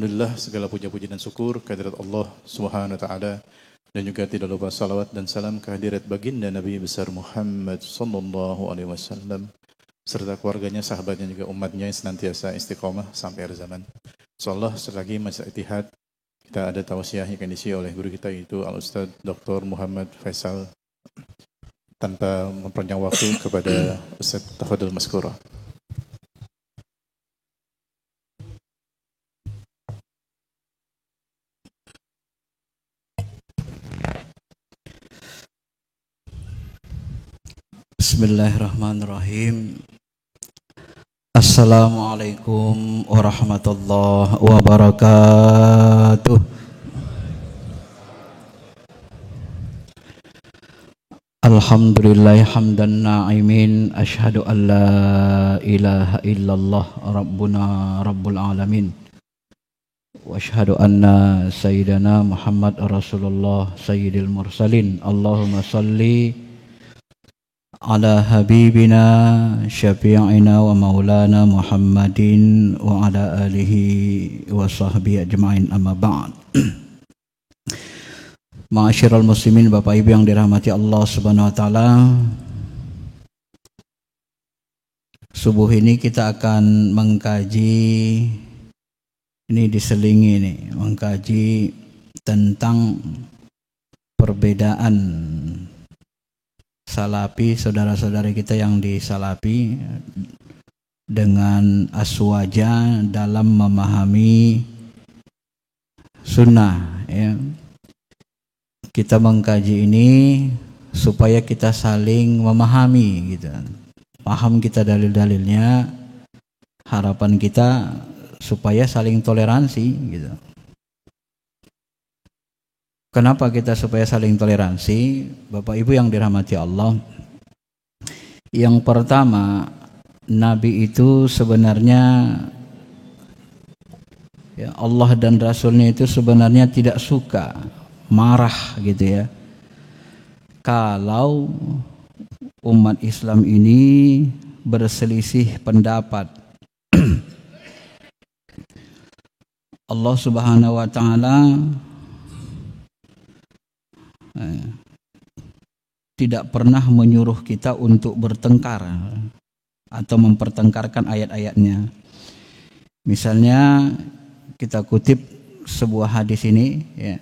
Alhamdulillah, segala puja-puji dan syukur kehadirat Allah Subhanahu wa taala, dan juga tidak lupa salawat dan salam kehadirat baginda Nabi besar Muhammad sallallahu alaihi wasallam serta keluarganya, sahabatnya, juga umatnya yang senantiasa istiqomah sampai akhir zaman. Insyaallah selagi Masjid Ittihad kita ada tausiah yang akan diisi oleh guru kita, yaitu Al-Ustaz Dr. Muhammad Faisal. Tanpa memperpanjang waktu, kepada Ustaz, tafadhol maskura. Bismillahirrahmanirrahim. Assalamualaikum warahmatullahi wabarakatuh. Alhamdulillah hamdan na'imin, asyhadu an la ilaha illallah rabbuna rabbul alamin, wa asyhadu anna sayyidana Muhammad rasulullah sayyidil mursalin. Allahumma salli ala habibina syafi'ina wa maulana Muhammadin wa ala alihi wa sahbihi ajma'in, amma ba'd. Ma'asyiral muslimin, Bapak Ibu yang dirahmati Allah Subhanahu wa taala. Subuh ini kita akan mengkaji, ini diselingi nih, mengkaji tentang perbedaan Salafi, saudara-saudari kita yang di Salafi, dengan Aswaja dalam memahami sunnah, ya. Kita mengkaji ini supaya kita saling memahami, gitu. Paham kita dalil-dalilnya, harapan kita supaya saling toleransi, gitu. Kenapa kita supaya saling toleransi? Bapak Ibu yang dirahmati Allah, yang pertama, Nabi itu sebenarnya, ya, Allah dan Rasulnya itu sebenarnya tidak suka, marah gitu ya, kalau umat Islam ini berselisih pendapat. Allah Subhanahu wa taala tidak pernah menyuruh kita untuk bertengkar atau mempertengkarkan ayat-ayatnya. Misalnya kita kutip sebuah hadis ini, ya.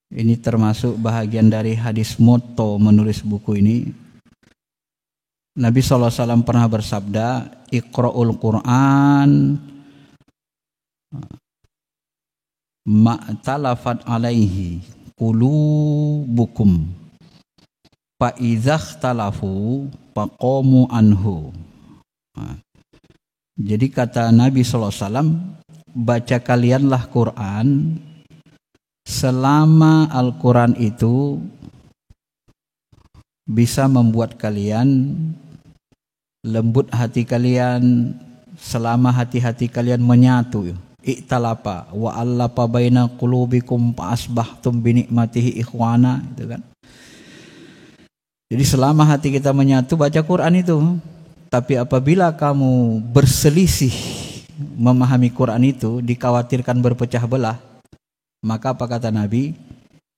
Ini termasuk bahagian dari hadis moto menulis buku ini. Nabi SAW pernah bersabda, Iqra'ul Qur'an ma'talafat alaihi qulubukum fa idzahtalafu faqamu anhu. Jadi kata Nabi SAW, baca kalianlah Quran selama Al-Quran itu bisa membuat kalian lembut hati kalian, selama hati-hati kalian menyatu. Iktalapa wa allafa baina qulubikum fa asbahtum bi nikmatihi ikhwana, itu kan. Jadi selama hati kita menyatu, baca Quran itu. Tapi apabila kamu berselisih memahami Quran itu, dikhawatirkan berpecah belah, maka apa kata Nabi?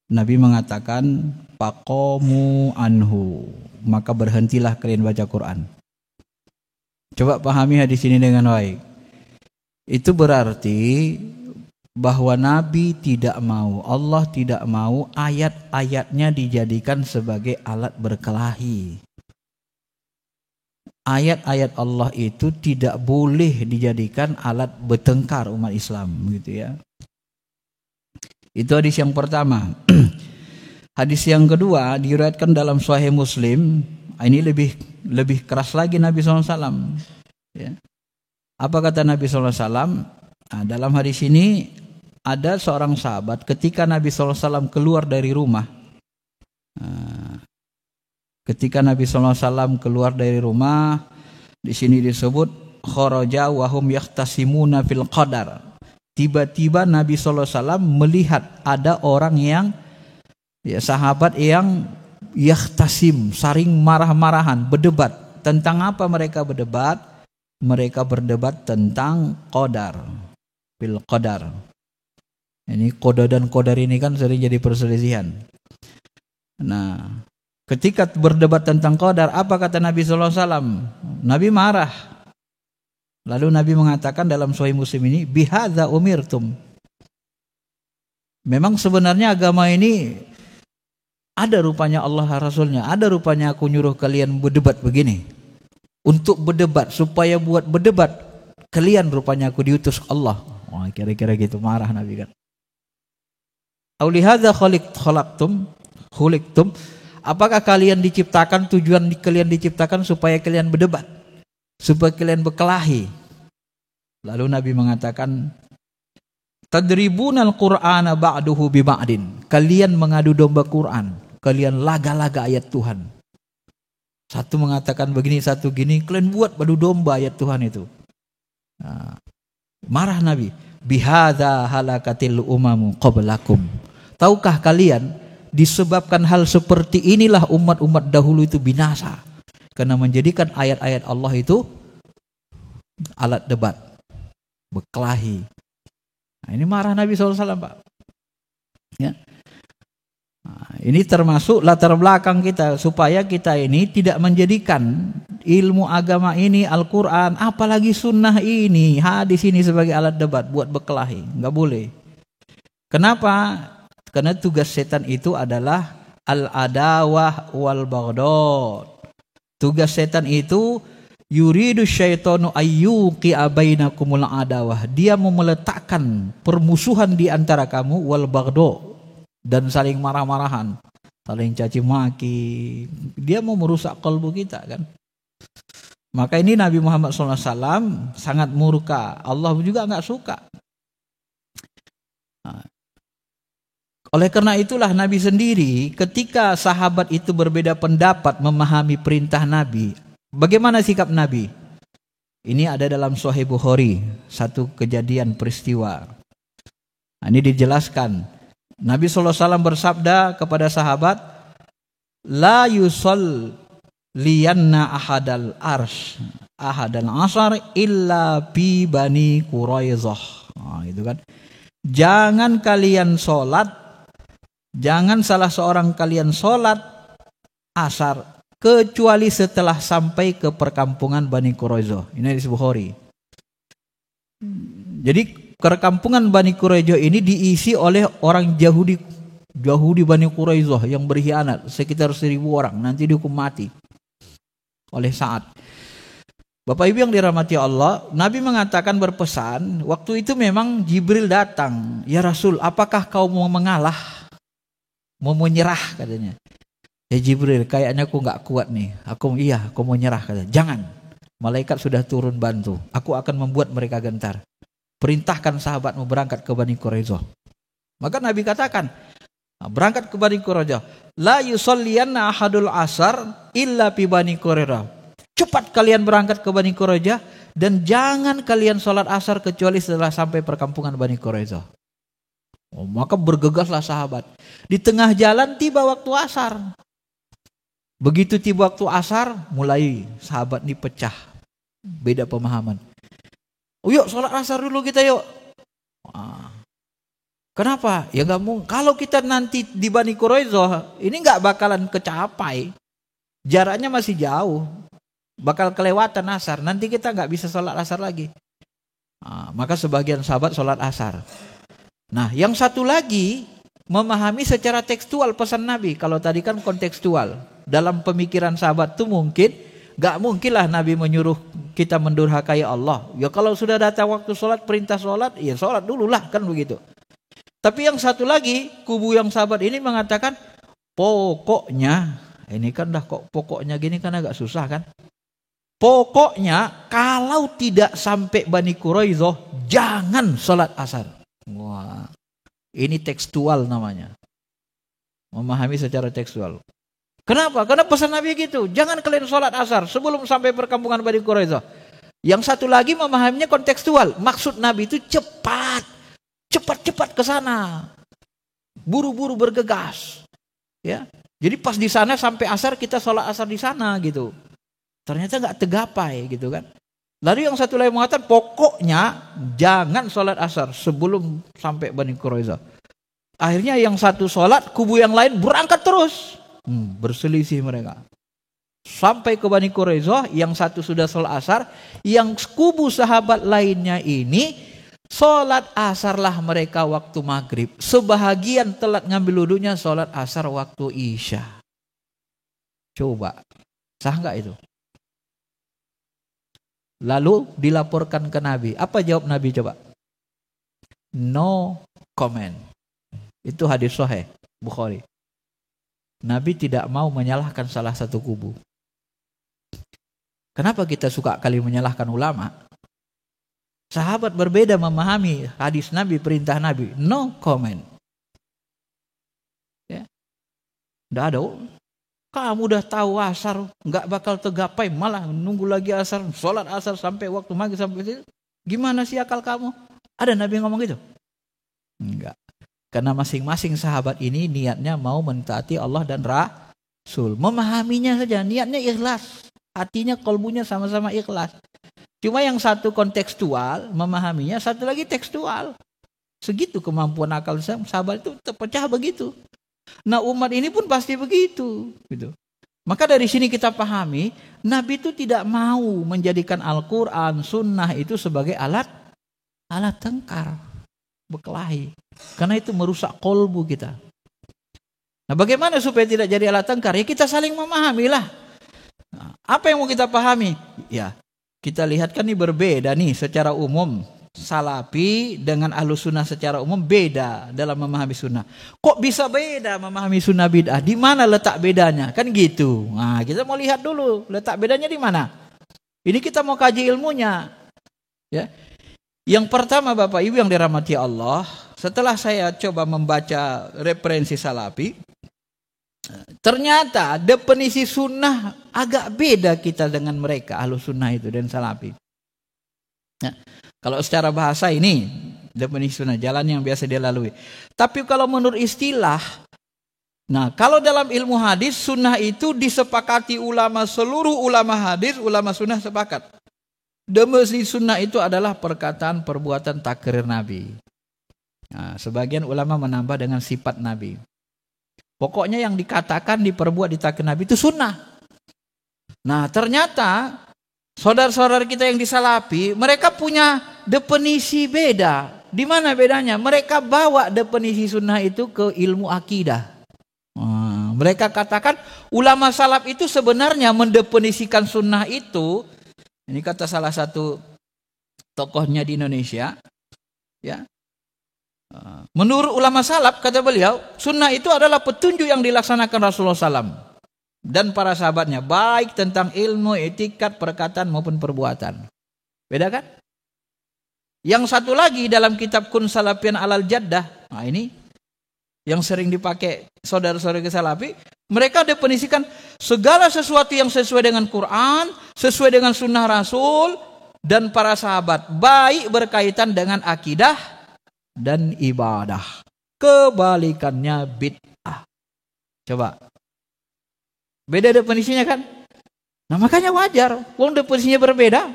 Nabi mengatakan faqamu anhu, maka berhentilah kalian baca Quran. Coba pahami hadis ini dengan baik. Itu berarti bahwa Nabi tidak mau, Allah tidak mau ayat-ayatnya dijadikan sebagai alat berkelahi. Ayat-ayat Allah itu tidak boleh dijadikan alat bertengkar umat Islam, gitu ya. Itu hadis yang pertama. Hadis yang kedua diriwayatkan dalam Sahih Muslim. Ini lebih keras lagi Nabi SAW, ya. Apa kata Nabi SAW? Nah, dalam hadis ini ada seorang sahabat ketika Nabi SAW keluar dari rumah. Ketika Nabi SAW keluar dari rumah, di sini disebut kharaja wa hum yahtasimuna fil qadar. Tiba-tiba Nabi SAW melihat ada orang yang, ya, sahabat yang yahtasim, saling marah-marahan, berdebat. Tentang apa mereka berdebat? Mereka berdebat tentang qadar. bil qadar. Ini qada dan qadar ini kan sering jadi perselisihan. Nah, ketika berdebat tentang qadar, apa kata Nabi sallallahu alaihi wasallam? Nabi marah. Lalu Nabi mengatakan dalam Sahih Muslim ini, bihadza umirtum. Memang sebenarnya agama ini ada rupanya Allah Rasulnya, ada rupanya aku nyuruh kalian berdebat begini. Untuk berdebat, supaya buat berdebat, kalian rupanya aku diutus Allah. Wah, kira-kira gitu, marah Nabi kan. Aulihadza khuliqtum. Apakah kalian diciptakan, tujuan kalian diciptakan supaya kalian berdebat, supaya kalian berkelahi? Lalu Nabi mengatakan, tadribunal Qur'ana ba'duhu bi ba'din. Kalian mengadu domba Quran, kalian laga-laga ayat Tuhan. Satu mengatakan begini, satu gini, kalian buat adu domba ayat Tuhan itu. Nah, marah Nabi, bihadza halakatil umamu qablakum. Tahukah kalian, disebabkan hal seperti inilah umat-umat dahulu itu binasa, karena menjadikan ayat-ayat Allah itu alat debat, berkelahi. Nah, ini marah Nabi SAW, Pak. Ya. Nah, ini termasuk latar belakang kita supaya kita ini tidak menjadikan ilmu agama ini, Al-Quran, apalagi sunnah ini, hadis ini sebagai alat debat buat berkelahi. Nggak boleh. Kenapa? Karena tugas setan itu adalah al-adawah wal baghdad. Tugas setan itu yuridu syaitanu ayyuqi'a bainakumul adawah. Dia mau meletakkan permusuhan di antara kamu wal baghdad, dan saling marah-marahan, saling caci maki. Dia mau merusak kalbu kita kan. Maka ini Nabi Muhammad SAW sangat murka. Allah juga enggak suka. Oleh karena itulah Nabi sendiri ketika sahabat itu berbeda pendapat memahami perintah Nabi, bagaimana sikap Nabi? Ini ada dalam Sahih Bukhari, satu kejadian peristiwa. Nah, ini dijelaskan. Nabi SAW bersabda kepada sahabat, la yusalliyanna ahadal asar illa bi bani Quraizah. Nah, itu kan. Jangan kalian sholat, jangan salah seorang kalian sholat asar kecuali setelah sampai ke perkampungan Bani Quraizah. Ini di Bukhari. Jadi perkampungan Bani Quraizah ini diisi oleh orang Yahudi Bani Quraizah yang berkhianat, sekitar 1.000 orang, nanti dihukum mati oleh Sa'ad. Bapak Ibu yang dirahmati Allah, Nabi mengatakan berpesan, waktu itu memang Jibril datang, ya Rasul, apakah kau mau mengalah? Mau menyerah katanya. Ya Jibril, kayaknya aku gak kuat nih. Aku mau nyerah katanya. Jangan, malaikat sudah turun bantu. Aku akan membuat mereka gentar. Perintahkan sahabatmu berangkat ke Bani Quraizah. Maka Nabi katakan, berangkat ke Bani Quraizah. La yusalliyanna ahadul asar illa pi Bani Quraizah. Cepat kalian berangkat ke Bani Quraizah dan jangan kalian sholat asar kecuali setelah sampai perkampungan Bani Quraizah. Oh, maka bergegaslah sahabat. Di tengah jalan tiba waktu asar. Begitu tiba waktu asar, mulai sahabat ini pecah. Beda pemahaman. Oh, yuk sholat asar dulu kita yuk. Kenapa? Ya nggak mungkin. Kalau kita nanti di Bani Quraizah, ini nggak bakalan kecapai. Jaraknya masih jauh. Bakal kelewatan asar. Nanti kita nggak bisa sholat asar lagi. Maka sebagian sahabat sholat asar. Nah, yang satu lagi memahami secara tekstual pesan Nabi. Kalau tadi kan kontekstual. Dalam pemikiran sahabat itu gak mungkinlah Nabi menyuruh kita mendurhakai Allah. Ya kalau sudah datang waktu sholat, perintah sholat, ya sholat dululah kan begitu. Tapi yang satu lagi, kubu yang sahabat ini mengatakan, pokoknya, ini kan dah kok pokoknya gini kan agak susah kan. Pokoknya kalau tidak sampai Bani Quraizah, jangan sholat asar. Wah, ini tekstual namanya. Memahami secara tekstual. Kenapa? Karena pesan Nabi gitu. Jangan kalian sholat asar sebelum sampai perkampungan Bani Quraizah. Yang satu lagi memahaminya kontekstual. Maksud Nabi itu cepat ke sana. Buru-buru bergegas. Ya. Jadi pas di sana sampai asar kita sholat asar di sana gitu. Ternyata nggak tergapai gitu kan. Lalu yang satu lagi mengatakan pokoknya jangan sholat asar sebelum sampai Bani Quraidah. Akhirnya yang satu sholat, kubu yang lain berangkat terus. Berselisih mereka. Sampai ke Bani Quraidah, yang satu sudah sholat asar, yang kubu sahabat lainnya ini sholat asarlah mereka waktu maghrib. Sebahagian telat ngambil wudunya sholat asar waktu isya. Coba, sah nggak itu? Lalu dilaporkan ke Nabi. Apa jawab Nabi coba? No comment. Itu hadis sahih Bukhari. Nabi tidak mau menyalahkan salah satu kubu. Kenapa kita suka kali menyalahkan ulama? Sahabat berbeda memahami hadis Nabi, perintah Nabi. No comment. Ya. Tidak ada. Kamu udah tahu asar, nggak bakal tergapai, malah nunggu lagi asar, sholat asar sampai waktu maghrib sampai itu. Gimana sih akal kamu? Ada Nabi yang ngomong gitu? Enggak. Karena masing-masing sahabat ini niatnya mau mentaati Allah dan Rasul. Memahaminya saja, niatnya ikhlas. Hatinya, kolbunya sama-sama ikhlas. Cuma yang satu kontekstual, memahaminya, satu lagi tekstual. Segitu kemampuan akal sahabat itu terpecah begitu. Nah umat ini pun pasti begitu. Gitu. Maka dari sini kita pahami, Nabi itu tidak mau menjadikan Al-Quran, Sunnah itu sebagai alat tengkar, berkelahi. Karena itu merusak kolbu kita. Nah bagaimana supaya tidak jadi alat tengkar? Ya kita saling memahamilah. Nah, apa yang mau kita pahami? Ya kita lihat kan ini berbeda nih secara umum. Salafi dengan Ahlus Sunnah secara umum beda dalam memahami sunnah. Kok bisa beda memahami sunnah bid'ah? Di mana letak bedanya? Kan gitu. Nah, kita mau lihat dulu letak bedanya di mana. Ini kita mau kaji ilmunya. Ya. Yang pertama Bapak Ibu yang dirahmati Allah, setelah saya coba membaca referensi Salafi, ternyata definisi sunnah agak beda kita dengan mereka Ahlus Sunnah itu dan Salafi. Ya. Kalau secara bahasa ini definisi sunnah, jalan yang biasa dia lalui. Tapi kalau menurut istilah, nah kalau dalam ilmu hadis sunnah itu disepakati ulama, seluruh ulama hadis, ulama sunnah sepakat. Definisi sunnah itu adalah perkataan, perbuatan, takrir Nabi. Nah, sebagian ulama menambah dengan sifat Nabi. Pokoknya yang dikatakan, diperbuat, ditakrir Nabi itu sunnah. Nah ternyata saudara-saudara kita yang di Salafi, mereka punya definisi beda. Di mana bedanya? Mereka bawa definisi sunnah itu ke ilmu akidah. Mereka katakan ulama salaf itu sebenarnya mendefinisikan sunnah itu. Ini kata salah satu tokohnya di Indonesia. Ya. Menurut ulama salaf, kata beliau, sunnah itu adalah petunjuk yang dilaksanakan Rasulullah SAW dan para sahabatnya, baik tentang ilmu, etikat, perkataan maupun perbuatan. Beda kan? Yang satu lagi dalam kitab Kun Salafiyan Alal Jaddah, nah ini yang sering dipakai saudara-saudara Salafi, mereka definisikan segala sesuatu yang sesuai dengan Quran, sesuai dengan sunnah Rasul dan para sahabat, baik berkaitan dengan akidah dan ibadah. Kebalikannya bid'ah. Coba. Beda definisinya kan? Nah makanya wajar, wong definisinya berbeda.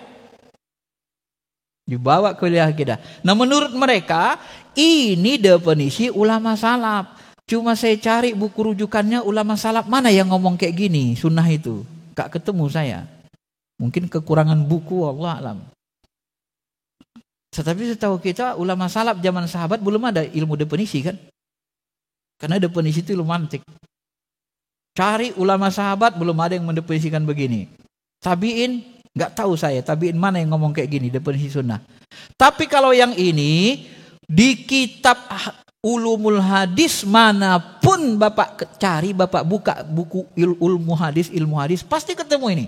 Dibawa ke wilayah akidah. Nah menurut mereka, ini definisi ulama salaf. Cuma saya cari buku rujukannya ulama salaf mana yang ngomong kayak gini, sunnah itu. Gak ketemu saya. Mungkin kekurangan buku, Allah alam. Tetapi setahu kita, ulama salaf zaman sahabat belum ada ilmu definisi kan? Karena definisi itu ilmu mantik. Cari ulama sahabat belum ada yang mendefinisikan begini. Tabi'in nggak tahu saya. Tabi'in mana yang ngomong kayak gini definisi sunnah. Tapi kalau yang ini di kitab ulumul hadis manapun Bapak cari, Bapak buka buku ilmu hadis pasti ketemu ini.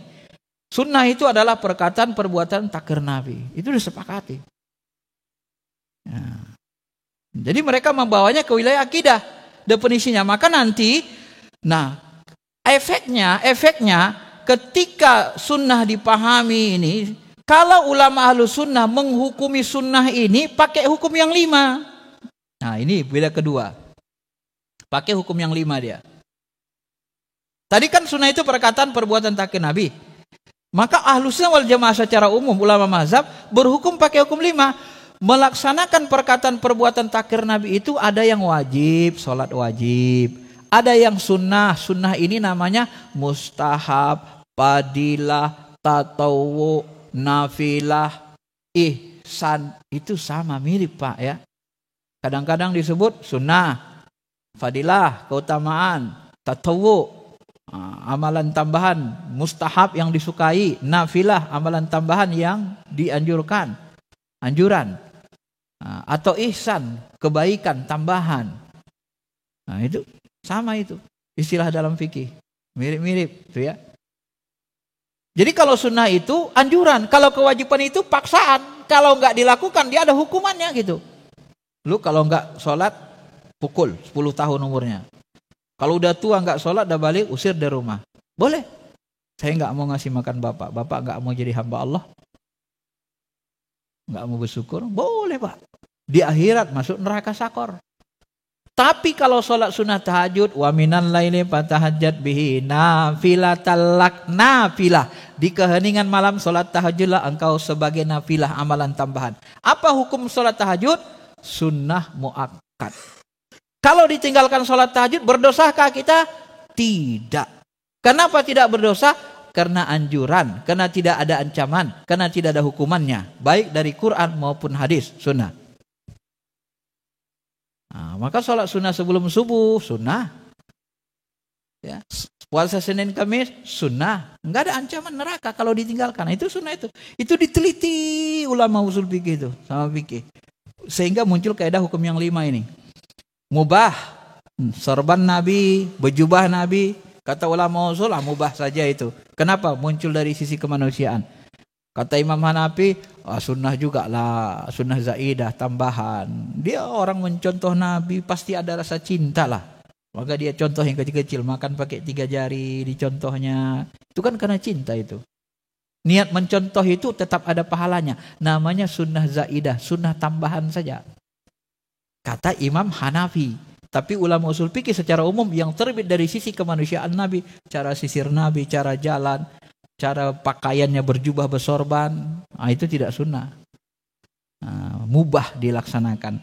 Sunnah itu adalah perkataan, perbuatan, takrir Nabi. Itu disepakati. Nah, jadi mereka membawanya ke wilayah akidah definisinya. Maka nanti, nah efeknya ketika sunnah dipahami ini, kalau ulama Ahlus Sunnah menghukumi sunnah ini pakai hukum yang 5. Nah ini beda kedua. Pakai hukum yang 5 dia. Tadi kan sunnah itu perkataan, perbuatan, takrir Nabi. Maka Ahlussunnah wal Jamaah secara umum ulama mazhab berhukum pakai hukum 5. Melaksanakan perkataan perbuatan takdir Nabi itu ada yang wajib, sholat wajib. Ada yang sunnah. Sunnah ini namanya mustahab, fadilah, tatawu, nafilah, ihsan. Itu sama, mirip Pak ya. Kadang-kadang disebut sunnah, fadilah, keutamaan, tatawu, amalan tambahan, mustahab yang disukai, nafilah, amalan tambahan yang dianjurkan, anjuran, atau ihsan, kebaikan tambahan. Nah itu sama, itu istilah dalam fikih, mirip-mirip itu ya. Jadi kalau sunnah itu anjuran, kalau kewajiban itu paksaan. Kalau nggak dilakukan dia ada hukumannya gitu. Lu kalau nggak sholat pukul 10 tahun umurnya. Kalau udah tua nggak sholat udah balik usir dari rumah. Boleh. Saya nggak mau ngasih makan bapak. Bapak nggak mau jadi hamba Allah. Nggak mau bersyukur. Boleh Pak. Di akhirat masuk neraka sakor. Tapi kalau sholat sunnah tahajud, wa minal laili fatahajjat bihi nafilatal lak, nafilah. Di keheningan malam sholat tahajudlah engkau sebagai nafilah, amalan tambahan. Apa hukum sholat tahajud? Sunnah muakkad. Kalau ditinggalkan sholat tahajud, berdosakah kita? Tidak. Kenapa tidak berdosa? Karena anjuran, karena tidak ada ancaman, karena tidak ada hukumannya, baik dari Quran maupun hadis sunnah. Nah, maka sholat sunnah sebelum subuh sunnah, ya. Puasa Senin Kamis sunnah, nggak ada ancaman neraka kalau ditinggalkan. Itu sunnah itu diteliti ulama usul fikih itu sama fikih, sehingga muncul kaidah hukum yang 5 ini. Mubah, sorban Nabi, berjubah Nabi, kata ulama usul mubah saja itu. Kenapa? Muncul dari sisi kemanusiaan. Kata Imam Hanafi, sunnah juga lah, sunnah zaidah, tambahan. Dia orang mencontoh Nabi, pasti ada rasa cinta lah. Maka dia contoh yang kecil-kecil, makan pakai 3 jari, dicontohnya. Itu kan karena cinta itu. Niat mencontoh itu tetap ada pahalanya. Namanya sunnah zaidah, sunnah tambahan saja. Kata Imam Hanafi. Tapi ulama usul fikih secara umum yang terbit dari sisi kemanusiaan Nabi, cara sisir Nabi, cara jalan, cara pakaiannya berjubah bersorban, itu tidak sunnah. Mubah dilaksanakan.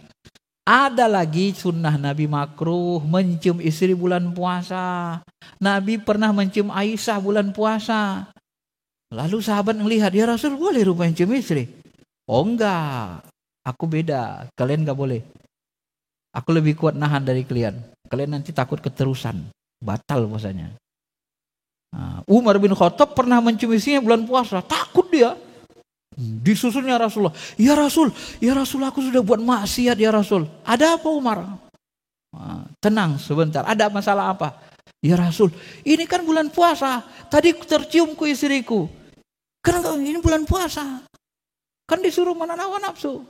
Ada lagi sunnah Nabi makruh, mencium istri bulan puasa. Nabi pernah mencium Aisyah bulan puasa. Lalu sahabat melihat, ya Rasul boleh rupanya cium istri? Oh enggak, aku beda, kalian enggak boleh. Aku lebih kuat nahan dari kalian. Kalian nanti takut keterusan, batal puasanya. Umar bin Khattab pernah mencium istrinya bulan puasa, takut dia. Disusulnya Rasulullah, ya Rasul aku sudah buat maksiat ya Rasul. Ada apa Umar? Tenang sebentar, ada masalah apa? Ya Rasul, ini kan bulan puasa, tadi terciumku istriku. Karena ini bulan puasa, kan disuruh menahan hawa nafsu.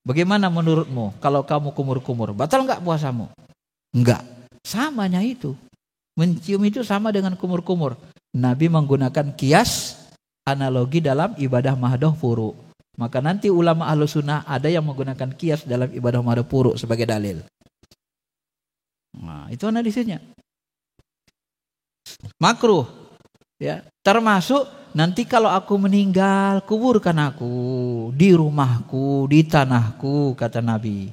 Bagaimana menurutmu kalau kamu kumur-kumur, batal enggak puasamu? Enggak, samanya itu. Mencium itu sama dengan kumur-kumur. Nabi menggunakan kias analogi dalam ibadah mahdoh furu. Maka nanti ulama Ahlus Sunnah ada yang menggunakan kias dalam ibadah mahdoh furu sebagai dalil. Nah, itu analisisnya. Makruh, ya, termasuk nanti kalau aku meninggal, kuburkan aku di rumahku, di tanahku, kata Nabi.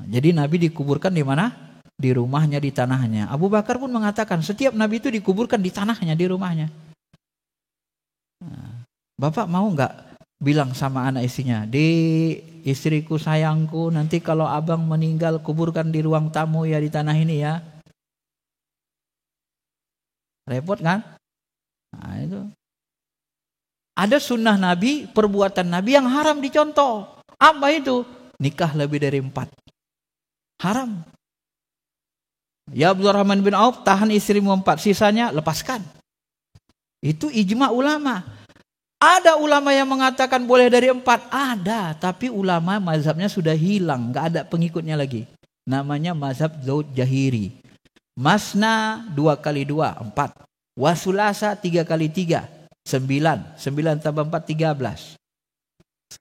Jadi Nabi dikuburkan di mana? Di rumahnya, di tanahnya. Abu Bakar pun mengatakan setiap Nabi itu dikuburkan di tanahnya, di rumahnya. Bapak mau nggak bilang sama anak istrinya, di istriku sayangku, nanti kalau abang meninggal kuburkan di ruang tamu ya, di tanah ini ya. Repot kan? Nah, itu. Ada sunnah Nabi, perbuatan Nabi yang haram dicontoh. Apa itu? Nikah lebih dari 4. Haram. Ya Abdurrahman bin Auf, tahan istrimu 4, sisanya lepaskan. Itu ijma ulama. Ada ulama yang mengatakan boleh dari 4, ada, tapi ulama mazhabnya sudah hilang, nggak ada pengikutnya lagi. Namanya mazhab Zaud Jahiri. Masna 2 kali 2, 4. Wasulasa 3 kali 3, 9. 9 tambah 4, 13.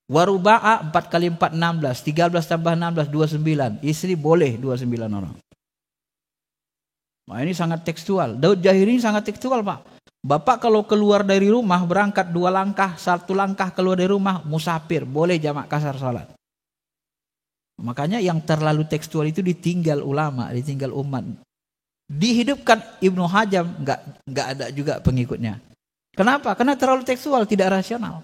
Waruba'a 4 kali 4, 16. 13 tambah 16, 29. Istri boleh 29 orang. Nah, ini sangat tekstual. Daud Jahiri ini sangat tekstual Pak. Bapak kalau keluar dari rumah berangkat 2 langkah, 1 langkah keluar dari rumah musafir, boleh jamak kasar salat. Makanya yang terlalu tekstual itu ditinggal ulama, ditinggal umat. Dihidupkan Ibnu Hajam, nggak ada juga pengikutnya. Kenapa? Karena terlalu tekstual, tidak rasional.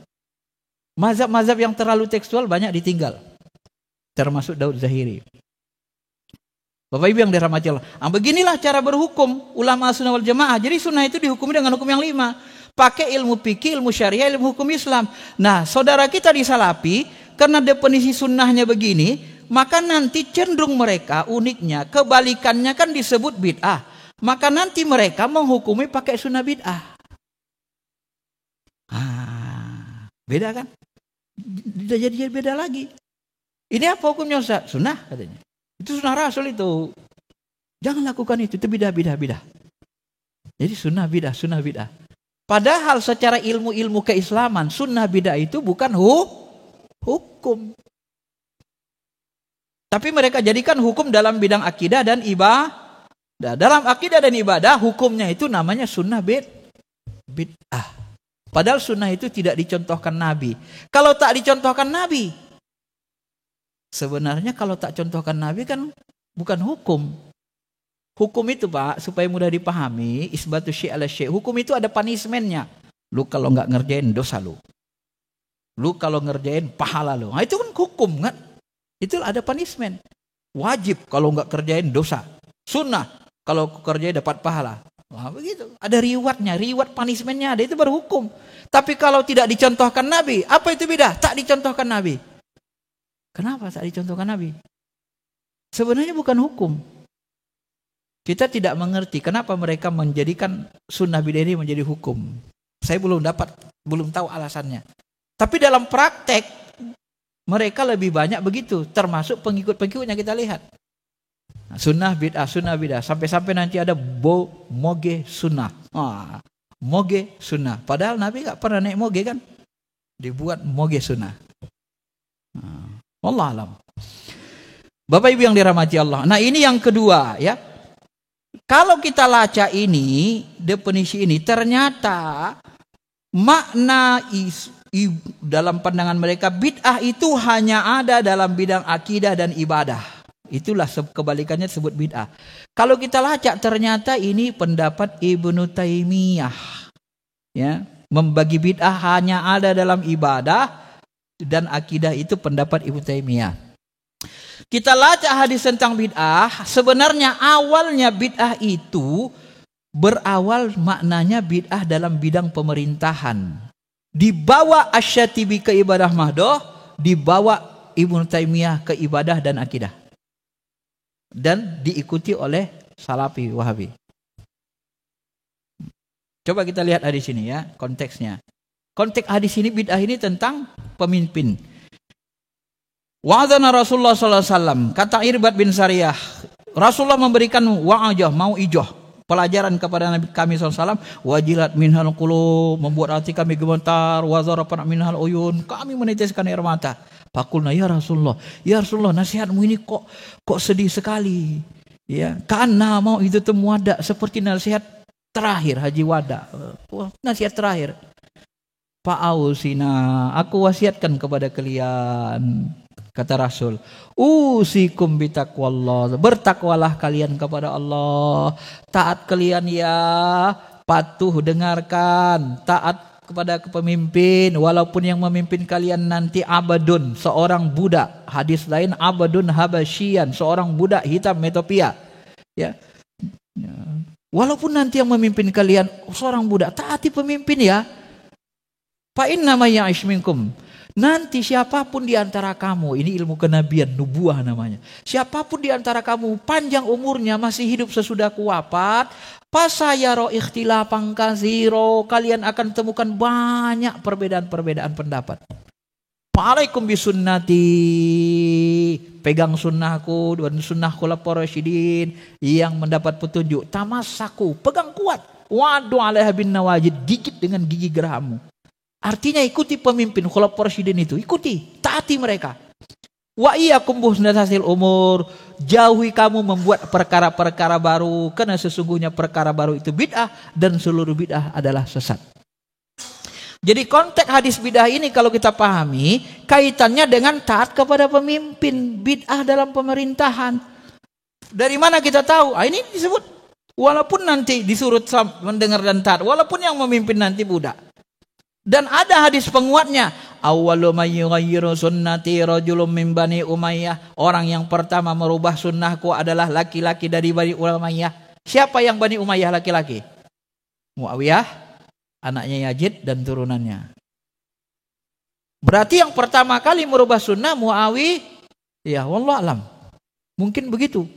Mazhab-mazhab yang terlalu tekstual banyak ditinggal, termasuk Daud Zahiri. Bapak Ibu yang dirahmati Allah. Beginilah cara berhukum ulama sunnah wal jamaah. Jadi sunnah itu dihukumi dengan hukum yang 5. Pakai ilmu fikih, ilmu syariah, ilmu hukum Islam. Nah, saudara kita di Salafi, karena definisi sunnahnya begini, maka nanti cenderung mereka uniknya, kebalikannya kan disebut bid'ah. Maka nanti mereka menghukumi pakai sunnah bid'ah. Beda kan? Jadi beda lagi. Ini apa hukumnya Ustaz? Sunnah katanya. Itu sunnah Rasul itu. Jangan lakukan itu bidah. Jadi sunnah bidah. Padahal secara ilmu keislaman, sunnah bidah itu bukan hukum. Tapi mereka jadikan hukum dalam bidang akidah dan ibadah. Dalam akidah dan ibadah, hukumnya itu namanya sunnah bid'ah. Padahal sunnah itu tidak dicontohkan Nabi. Kalau tak dicontohkan Nabi, sebenarnya kalau tak contohkan Nabi kan bukan hukum. Hukum itu Pak, supaya mudah dipahami, isbatu syai' ala syai'. Hukum itu ada punishment-nya. Lu kalau nggak ngerjain dosa lu. Lu kalau ngerjain pahala lu. Nah itu kan hukum kan? Itu ada punishment. Wajib kalau nggak kerjain dosa. Sunnah kalau kerjain dapat pahala. Wah begitu. Ada reward-nya, reward punishment-nya ada, itu baru hukum. Tapi kalau tidak dicontohkan Nabi, apa itu bidah? Tak dicontohkan Nabi. Kenapa tak dicontohkan Nabi? Sebenarnya bukan hukum. Kita tidak mengerti kenapa mereka menjadikan sunnah bidah ini menjadi hukum. Saya belum tahu alasannya. Tapi dalam praktek mereka lebih banyak begitu, termasuk pengikut-pengikutnya kita lihat. Sunnah bidah, sampai-sampai nanti ada moge sunnah. Moge sunnah. Padahal Nabi gak pernah naik moge kan? Dibuat moge sunnah. Wallah alam. Bapak Ibu yang dirahmati Allah. Nah ini yang kedua ya. Kalau kita laca ini, definisi ini, ternyata makna dalam pandangan mereka bid'ah itu hanya ada dalam bidang akidah dan ibadah. Itulah kebalikannya disebut bid'ah. Kalau kita lacak ternyata ini pendapat Ibnu Taimiyah. Ya, membagi bid'ah hanya ada dalam ibadah dan akidah, itu pendapat Ibnu Taimiyah. Kita lacak hadis tentang bid'ah, sebenarnya awalnya bid'ah itu berawal maknanya bid'ah dalam bidang pemerintahan. Dibawa Asy-Syatibi ke ibadah mahdoh, dibawa Ibnu Taimiyah ke ibadah dan akidah. Dan diikuti oleh Salafi Wahabi. Coba kita lihat hadis ini ya, konteksnya. Konteks hadis ini bid'ah ini tentang pemimpin. Wa'adana Rasulullah sallallahu alaihi wasallam, kata Irbad bin Sariyah, Rasulullah memberikan wa'ajah, mau ijoh, pelajaran kepada Nabi kami SAW. Wajilat minhal qulub, membuat hati kami gemetar. Wazarafan minhal uyun, kami meneteskan air mata. Fakulna ya Rasulullah nasihatmu ini kok sedih sekali. Ya, karena mau itu temuada seperti nasihat terakhir Haji Wada. Nasihat terakhir. Fa'ausina, aku wasiatkan kepada kalian. Kata Rasul, usikum bitaqwallah, bertakwalah kalian kepada Allah. Taat kalian ya, patuh dengarkan, taat kepada pemimpin, walaupun yang memimpin kalian nanti abadun, seorang budak. Hadis lain abadun habasyian, seorang budak hitam Ethiopia. Ya. Walaupun nanti yang memimpin kalian seorang budak, taati pemimpin ya. Fa inna may ya'ish minkum, nanti siapapun di antara kamu, ini ilmu kenabian, nubuah namanya. Siapapun di antara kamu panjang umurnya masih hidup sesudah wafat, fasayaro ikhtilafan katsira, kalian akan temukan banyak perbedaan-perbedaan pendapat. Fa'alaikum bisunnati, pegang sunnahku dan sunnah khulafaur rasyidin yang mendapat petunjuk. Tamassaku, pegang kuat. Wadu 'alaiha bin nawajid, gigit dengan gigi gerahmu. Artinya ikuti pemimpin khulafaur rasyidin itu, ikuti, taati mereka. Wa iyyakum muhdatsatil umur, jauhi kamu membuat perkara-perkara baru, karena sesungguhnya perkara baru itu bid'ah dan seluruh bid'ah adalah sesat. Jadi konteks hadis bid'ah ini kalau kita pahami, kaitannya dengan taat kepada pemimpin, bid'ah dalam pemerintahan. Dari mana kita tahu? Ini disebut walaupun nanti disuruh mendengar dan taat, walaupun yang memimpin nanti budak. Dan ada hadis penguatnya, awwalu may yughayyiru sunnati rajulun min Bani Umayyah. Orang yang pertama merubah sunnahku adalah laki-laki dari Bani Umayyah. Siapa yang Bani Umayyah laki-laki? Muawiyah, anaknya Yazid dan turunannya. Berarti yang pertama kali merubah sunnah Muawiyah, ya wallahu alam. Mungkin begitu.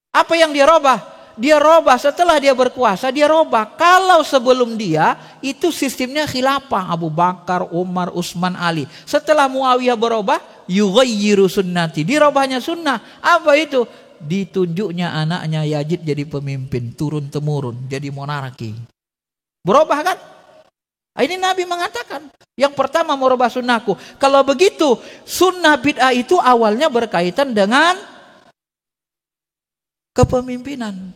Apa yang dia robah? Dia robah setelah dia berkuasa, dia robah. Kalau sebelum dia, itu sistemnya khilafah. Abu Bakar, Umar, Utsman, Ali. Setelah Muawiyah berubah, yughayyiru sunnati. Dirobahnya sunnah. Apa itu? Ditunjuknya anaknya Yazid jadi pemimpin. Turun-temurun, jadi monarki. Berubah kan? Ini Nabi mengatakan, yang pertama merubah sunnahku. Kalau begitu, sunnah bid'ah itu awalnya berkaitan dengan kepemimpinan.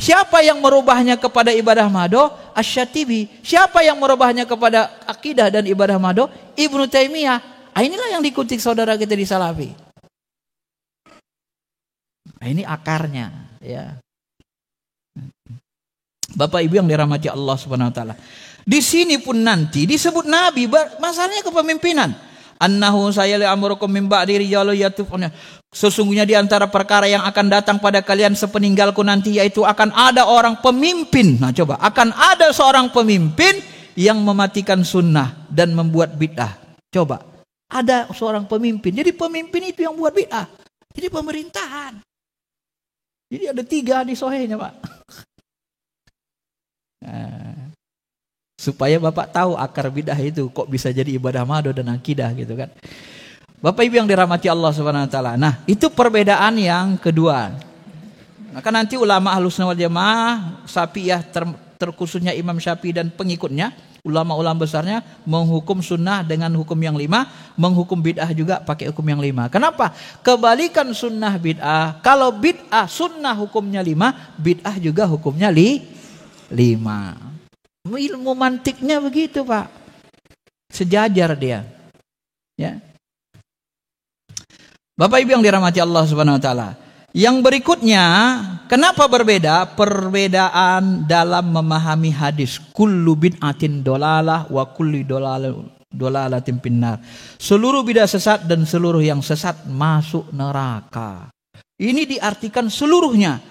Siapa yang merubahnya kepada ibadah mado? Asy-Syatibi. Siapa yang merubahnya kepada akidah dan ibadah mado? Ibnu Taimiyah. Inilah yang dikutip saudara kita di Salafi. Ini akarnya, ya. Bapak Ibu yang dirahmati Allah Subhanahu wa taala. Di sini pun nanti disebut Nabi, masalahnya kepemimpinan. Annahu sayali amrukum min ba'di rijalu yatufuna. Sesungguhnya di antara perkara yang akan datang pada kalian sepeninggalku nanti, yaitu akan ada orang pemimpin. Nah coba, akan ada seorang pemimpin yang mematikan sunnah dan membuat bid'ah. Coba, ada seorang pemimpin. Jadi pemimpin itu yang buat bid'ah. Jadi pemerintahan. Jadi ada 3 di Sahihnya, Pak. Nah, supaya Bapak tahu akar bid'ah itu kok bisa jadi ibadah mado dan akidah gitu kan. Bapak Ibu yang dirahmati Allah Subhanahu wa taala. Nah, itu perbedaan yang kedua. Maka nanti ulama Ahlussunnah wal Jamaah, Syafi'iyah terkhususnya Imam Syafi'i dan pengikutnya, ulama-ulama besarnya menghukum sunnah dengan hukum yang 5, menghukum bid'ah juga pakai hukum yang 5. Kenapa? Kebalikan sunnah bid'ah. Kalau bid'ah sunnah hukumnya 5, bid'ah juga hukumnya 5. Ilmu mantiknya begitu, Pak. Sejajar dia. Ya. Bapak Ibu yang dirahmati Allah Subhanahu wa taala. Yang berikutnya, kenapa berbeda? Perbedaan dalam memahami hadis. Kullu bid'atin dolalah wa kulli dolalatin finnar. Seluruh bid'ah sesat dan seluruh yang sesat masuk neraka. Ini diartikan seluruhnya.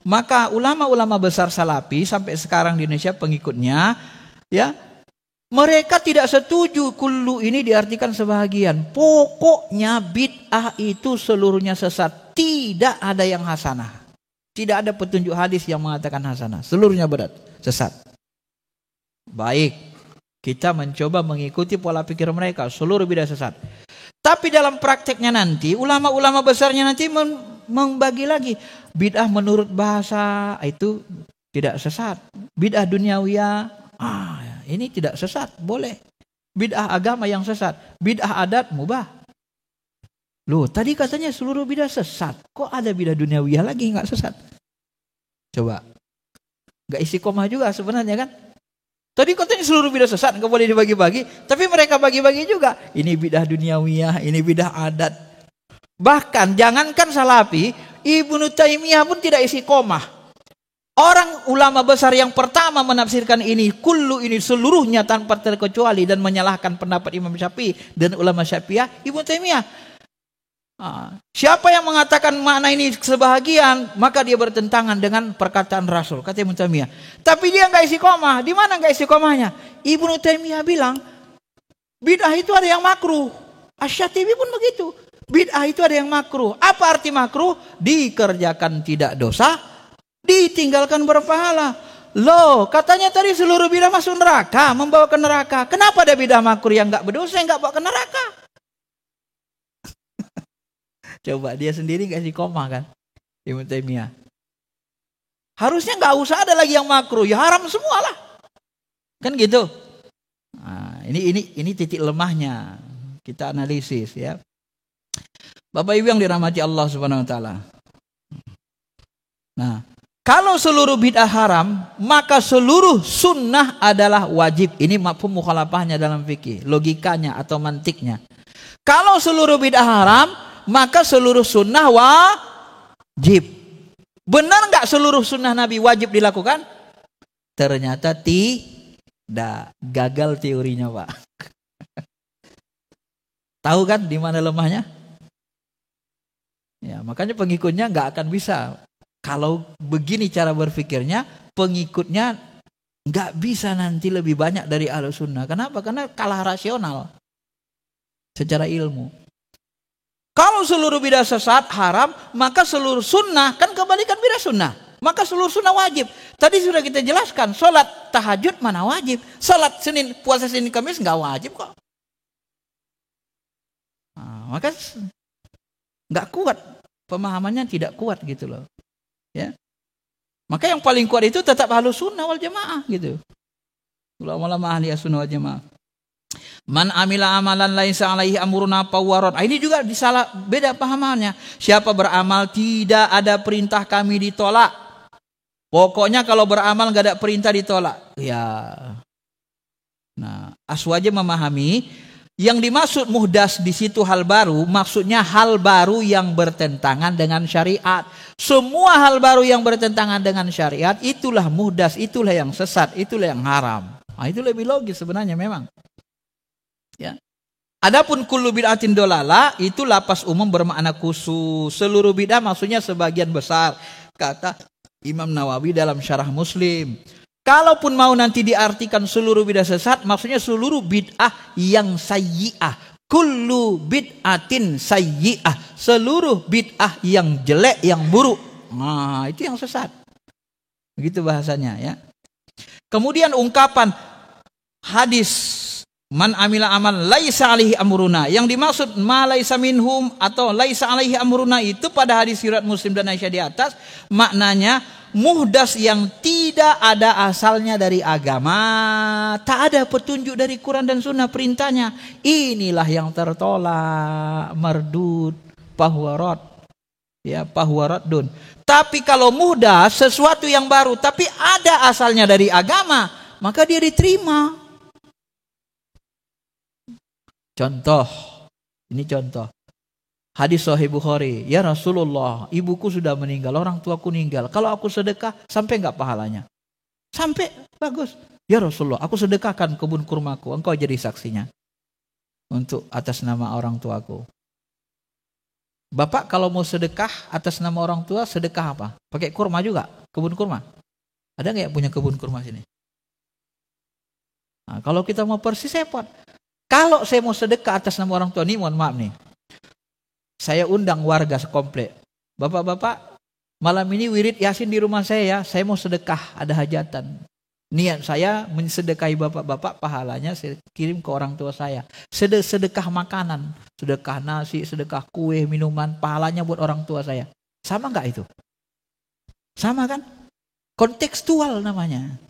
Maka ulama-ulama besar Salafi sampai sekarang di Indonesia pengikutnya, ya, mereka tidak setuju kullu ini diartikan sebahagian. Pokoknya bid'ah itu seluruhnya sesat. Tidak ada yang hasanah. Tidak ada petunjuk hadis yang mengatakan hasanah. Seluruhnya berat, sesat. Baik, kita mencoba mengikuti pola pikir mereka. Seluruh bid'ah sesat. Tapi dalam prakteknya nanti, ulama-ulama besarnya nanti membagi lagi. Bid'ah menurut bahasa itu tidak sesat. Bid'ah duniawiyah, ini tidak sesat, boleh. Bid'ah agama yang sesat, bid'ah adat mubah. Loh, tadi katanya seluruh bid'ah sesat. Kok ada bid'ah duniawiyah lagi enggak sesat? Coba. Enggak istiqomah juga sebenarnya kan? Tadi katanya seluruh bid'ah sesat, enggak boleh dibagi-bagi, tapi mereka bagi-bagi juga. Ini bid'ah duniawiyah, ini bid'ah adat. Bahkan jangankan Salafi, Ibnu Taimiyah pun tidak istiqomah. Orang ulama besar yang pertama menafsirkan ini, kullu ini seluruhnya tanpa terkecuali dan menyalahkan pendapat Imam Syafi'i dan ulama Syafi'iyah, Ibnu Taimiyah. Siapa yang mengatakan makna ini sebahagian, maka dia bertentangan dengan perkataan Rasul, kata Ibnu Taimiyah. Tapi dia enggak istiqomah. Di mana enggak istiqomahnya? Ibnu Taimiyah bilang, bid'ah itu ada yang makruh. Asy-Syatibi pun begitu. Bid'ah itu ada yang makruh. Apa arti makruh? Dikerjakan tidak dosa, ditinggalkan berpahala. Loh, katanya tadi seluruh bid'ah masuk neraka, membawa ke neraka. Kenapa ada bid'ah makruh yang enggak berdosa, yang enggak bawa ke neraka? Coba dia sendiri enggak istiqomah kan? Ibnu Taimiyah. Harusnya enggak usah ada lagi yang makruh, ya haram semualah. Kan gitu. Nah, ini titik lemahnya. Kita analisis ya. Bapak Ibu yang dirahmati Allah Subhanahu wa taala. Nah, kalau seluruh bid'ah haram, maka seluruh sunnah adalah wajib. Ini mafhum mukhalafahnya dalam fikih, logikanya atau mantiknya. Kalau seluruh bid'ah haram, maka seluruh sunnah wajib. Benar nggak seluruh sunnah Nabi wajib dilakukan? Ternyata tidak. Gagal teorinya, Pak. Tahu kan di mana lemahnya? Ya, makanya pengikutnya nggak akan bisa. Kalau begini cara berpikirnya, pengikutnya nggak bisa nanti lebih banyak dari Ahlus Sunnah. Kenapa? Karena kalah rasional secara ilmu. Kalau seluruh bidah sesat haram, maka seluruh sunnah kan kebalikan bidah sunnah. Maka seluruh sunnah wajib. Tadi sudah kita jelaskan, sholat tahajud mana wajib? Sholat puasa Senin Kamis nggak wajib kok. Nah, maka nggak kuat, pemahamannya tidak kuat gitu loh. Ya, maka yang paling kuat itu tetap Ahlus Sunnah wal Jamaah gitu. Ulama-ulama ahli sunnah wal Jamaah. Man amila amalan laisa alaihi amruna fawarad. Ini juga disalah beda pahamannya. Siapa beramal tidak ada perintah kami ditolak. Pokoknya kalau beramal nggak ada perintah ditolak. Ya. Nah, Aswaja memahami yang dimaksud muhdas di situ hal baru, maksudnya hal baru yang bertentangan dengan syariat. Semua hal baru yang bertentangan dengan syariat itulah muhdas, itulah yang sesat, itulah yang haram. Nah, itu lebih logis sebenarnya memang. Ya. Adapun kullu bid'atin dolala itu lapas umum bermakna khusus. Seluruh bid'ah maksudnya sebagian besar, kata Imam Nawawi dalam Syarah Muslim. Kalaupun mau nanti diartikan seluruh bid'ah sesat, maksudnya seluruh bid'ah yang sayyi'ah. Kullu bid'atin sayyi'ah. Seluruh bid'ah yang jelek, yang buruk. Nah, itu yang sesat. Begitu bahasanya ya. Kemudian ungkapan hadis man amila amal laisa alaihi amruna. Yang dimaksud ma laisa minhum atau laisa alaihi amruna itu pada hadis riwayat Muslim dan Aisyah di atas maknanya muhdas yang tidak ada asalnya dari agama, tak ada petunjuk dari Quran dan Sunnah perintahnya. Inilah yang tertolak, mardud, pahwarat, ya pahwaraddun. Tapi kalau muhdas sesuatu yang baru, tapi ada asalnya dari agama, maka dia diterima. Contoh, ini contoh. Hadis Sahih Bukhari, ya Rasulullah, ibuku sudah meninggal, orang tuaku meninggal. Kalau aku sedekah, sampai enggak pahalanya? Sampai, bagus. Ya Rasulullah, aku sedekahkan kebun kurmaku, engkau jadi saksinya. Untuk atas nama orang tuaku. Bapak kalau mau sedekah atas nama orang tua, sedekah apa? Pakai kurma juga, kebun kurma. Ada enggak yang punya kebun kurma sini? Nah, kalau kita mau persis repot. Kalau saya mau sedekah atas nama orang tua, nih mohon maaf nih. Saya undang warga sekomplek. Bapak-bapak, malam ini wirid Yasin di rumah saya ya. Saya mau sedekah, ada hajatan. Niat saya mensedekahi bapak-bapak, pahalanya saya kirim ke orang tua saya. Sedekah makanan, sedekah nasi, sedekah kue, minuman, pahalanya buat orang tua saya. Sama enggak itu? Sama kan? Kontekstual namanya.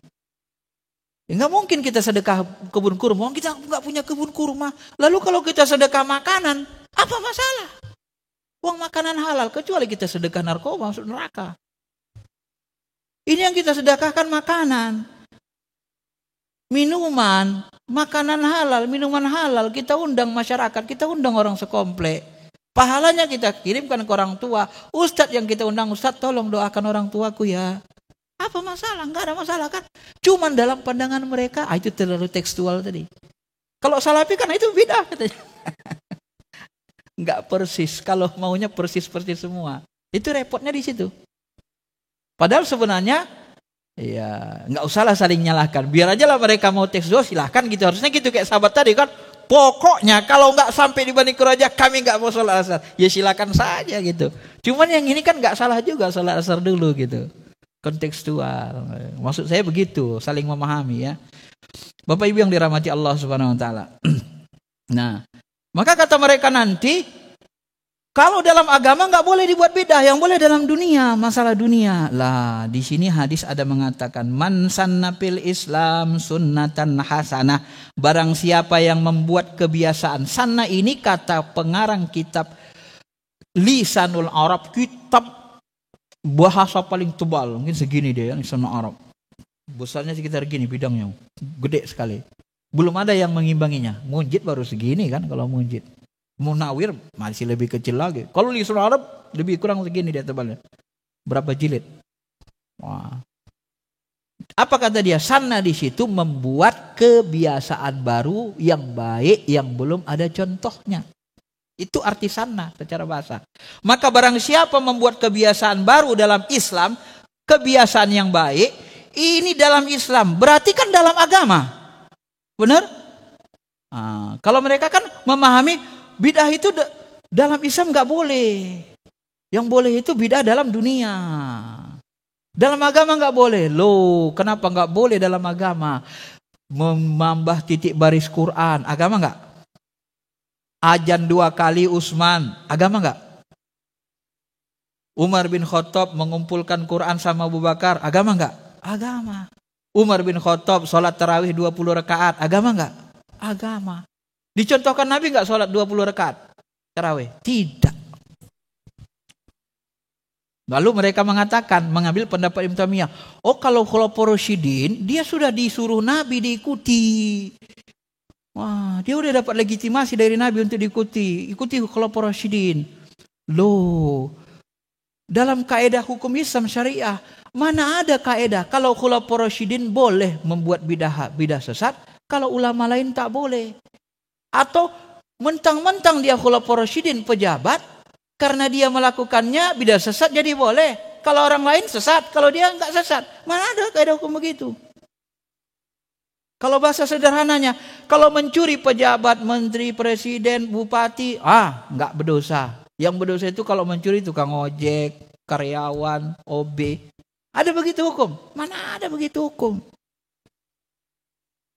Enggak mungkin kita sedekah kebun kurma, kita enggak punya kebun kurma. Lalu kalau kita sedekah makanan, apa masalah? Uang makanan halal, kecuali kita sedekah narkoba masuk neraka. Ini yang kita sedekahkan makanan. Minuman, makanan halal, minuman halal, kita undang masyarakat, kita undang orang sekomplek. Pahalanya kita kirimkan ke orang tua. Ustadz yang kita undang, Ustadz tolong doakan orang tuaku ya. Apa masalah? Enggak ada masalah kan? Cuman dalam pandangan mereka, itu terlalu tekstual tadi. Kalau salafi kan itu bid'ah katanya. Enggak persis, kalau maunya persis semua. Itu repotnya di situ. Padahal sebenarnya ya enggak usahlah saling nyalahkan. Biar aja lah mereka mau tekstual, silahkan gitu. Harusnya gitu kayak sahabat tadi kan. Pokoknya kalau enggak sampai di Bani Quraizah kami enggak mau sholat asar. Ya silakan saja gitu. Cuman yang ini kan enggak salah juga sholat asar dulu gitu. Kontekstual. Maksud saya begitu, saling memahami ya. Bapak Ibu yang dirahmati Allah Subhanahu wa taala. Nah, maka kata mereka nanti kalau dalam agama enggak boleh dibuat bid'ah, yang boleh dalam dunia, masalah dunia. Lah, di sini hadis ada mengatakan man sanna fil Islam sunnatan hasanah. Barang siapa yang membuat kebiasaan. Sanna ini kata pengarang kitab Lisanul Arab, kitab bahasa paling tebal, mungkin segini dia, Lisanul Arab. Besarnya sekitar gini bidangnya, gede sekali. Belum ada yang mengimbanginya. Munjid baru segini kan kalau Munjid. Munawir masih lebih kecil lagi. Kalau Lisanul Arab lebih kurang segini dia tebalnya. Berapa jilid? Wah. Apa kata dia? Sanna di situ membuat kebiasaan baru yang baik yang belum ada contohnya. Itu arti sanna secara bahasa. Maka barang siapa membuat kebiasaan baru dalam Islam, kebiasaan yang baik, ini dalam Islam, berarti kan dalam agama. Benar? Nah, kalau mereka kan memahami bid'ah itu dalam Islam nggak boleh. Yang boleh itu bid'ah dalam dunia. Dalam agama nggak boleh. Loh, kenapa nggak boleh dalam agama? Menambah titik baris Quran, agama nggak? Ajan 2 kali Utsman, agama enggak? Umar bin Khattab mengumpulkan Quran sama Abu Bakar, agama enggak? Agama. Umar bin Khattab sholat tarawih 20 rakaat, agama enggak? Agama. Dicontohkan Nabi enggak sholat 20 rakaat tarawih? Tidak. Lalu mereka mengatakan, mengambil pendapat Ibnu Taimiyah, oh kalau Khulafaur Rasyidin, dia sudah disuruh Nabi diikuti. Wah, dia udah dapat legitimasi dari Nabi untuk diikuti. Ikuti Khulafaur Rasyidin. Loh, dalam kaedah hukum Islam syariah, mana ada kaedah kalau Khulafaur Rasyidin boleh membuat bidah sesat, kalau ulama lain tak boleh. Atau mentang-mentang dia Khulafaur Rasyidin pejabat, karena dia melakukannya bidah sesat jadi boleh. Kalau orang lain sesat, kalau dia enggak sesat. Mana ada kaedah hukum begitu? Kalau bahasa sederhananya, kalau mencuri pejabat, menteri, presiden, bupati, enggak berdosa. Yang berdosa itu kalau mencuri tukang ojek, karyawan, OB. Ada begitu hukum? Mana ada begitu hukum?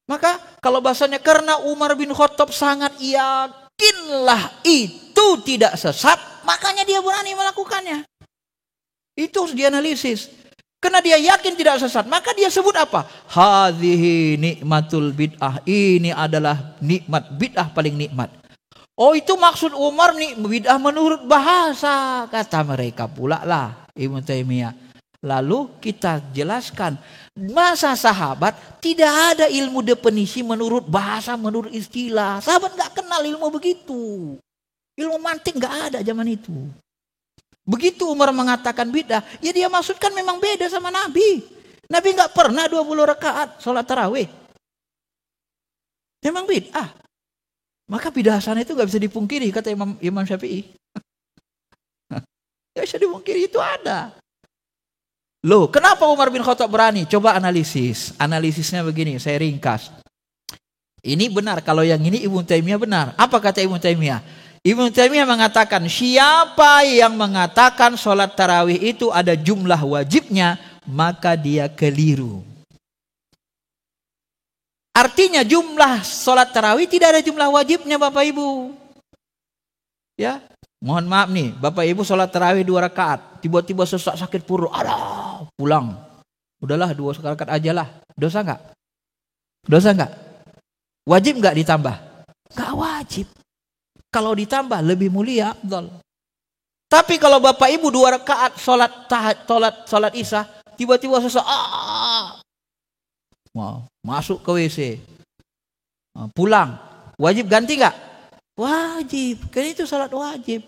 Maka kalau bahasanya karena Umar bin Khattab sangat yakinlah itu tidak sesat, makanya dia berani melakukannya. Itu harus dianalisis. Karena dia yakin tidak sesat, maka dia sebut apa? Hadhihi nikmatul bid'ah. Ini adalah nikmat bid'ah paling nikmat. Oh, itu maksud Umar nih bid'ah menurut bahasa, kata mereka pula lah Ibnu Taimiyah. Lalu kita jelaskan, masa sahabat tidak ada ilmu definisi menurut bahasa, menurut istilah. Sahabat nggak kenal ilmu begitu. Ilmu mantik nggak ada zaman itu. Begitu Umar mengatakan bid'ah, ya dia maksudkan memang beda sama Nabi. Nabi nggak pernah 20 rakaat sholat tarawih. Memang bid'ah. Maka bid'ah sana itu nggak bisa dipungkiri, kata Imam Syafi'i. Nggak bisa dipungkiri, itu ada. Loh, kenapa Umar bin Khattab berani? Coba analisis. Analisisnya begini, saya ringkas. Ini benar, kalau yang ini Ibnu Taimiyah benar. Apa kata Ibnu Taimiyah? Ibnu Taimiyah mengatakan, siapa yang mengatakan sholat tarawih itu ada jumlah wajibnya, maka dia keliru. Artinya jumlah sholat tarawih tidak ada jumlah wajibnya Bapak Ibu. Ya, mohon maaf nih, Bapak Ibu sholat tarawih 2 rakaat, tiba-tiba sesak sakit perut, pulang. Udahlah 2 rakaat aja lah. Dosa enggak? Dosa enggak? Wajib enggak ditambah? Enggak wajib. Kalau ditambah lebih mulia, afdal. Tapi kalau Bapak Ibu 2 rakaat sholat Isya, tiba-tiba sesak, masuk ke WC, pulang, wajib ganti nggak? Wajib, karena itu sholat wajib.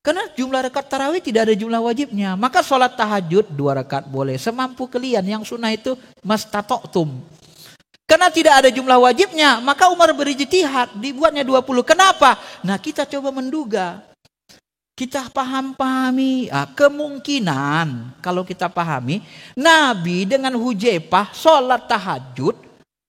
Karena jumlah rakaat tarawih tidak ada jumlah wajibnya. Maka sholat tahajud 2 rakaat boleh, semampu kalian. Yang sunnah itu mastata'tum. Karena tidak ada jumlah wajibnya, maka Umar berijtihad, dibuatnya 20. Kenapa? Nah, kita coba menduga. Kita pahami, kemungkinan kalau kita pahami, Nabi dengan Hujaifah sholat tahajud.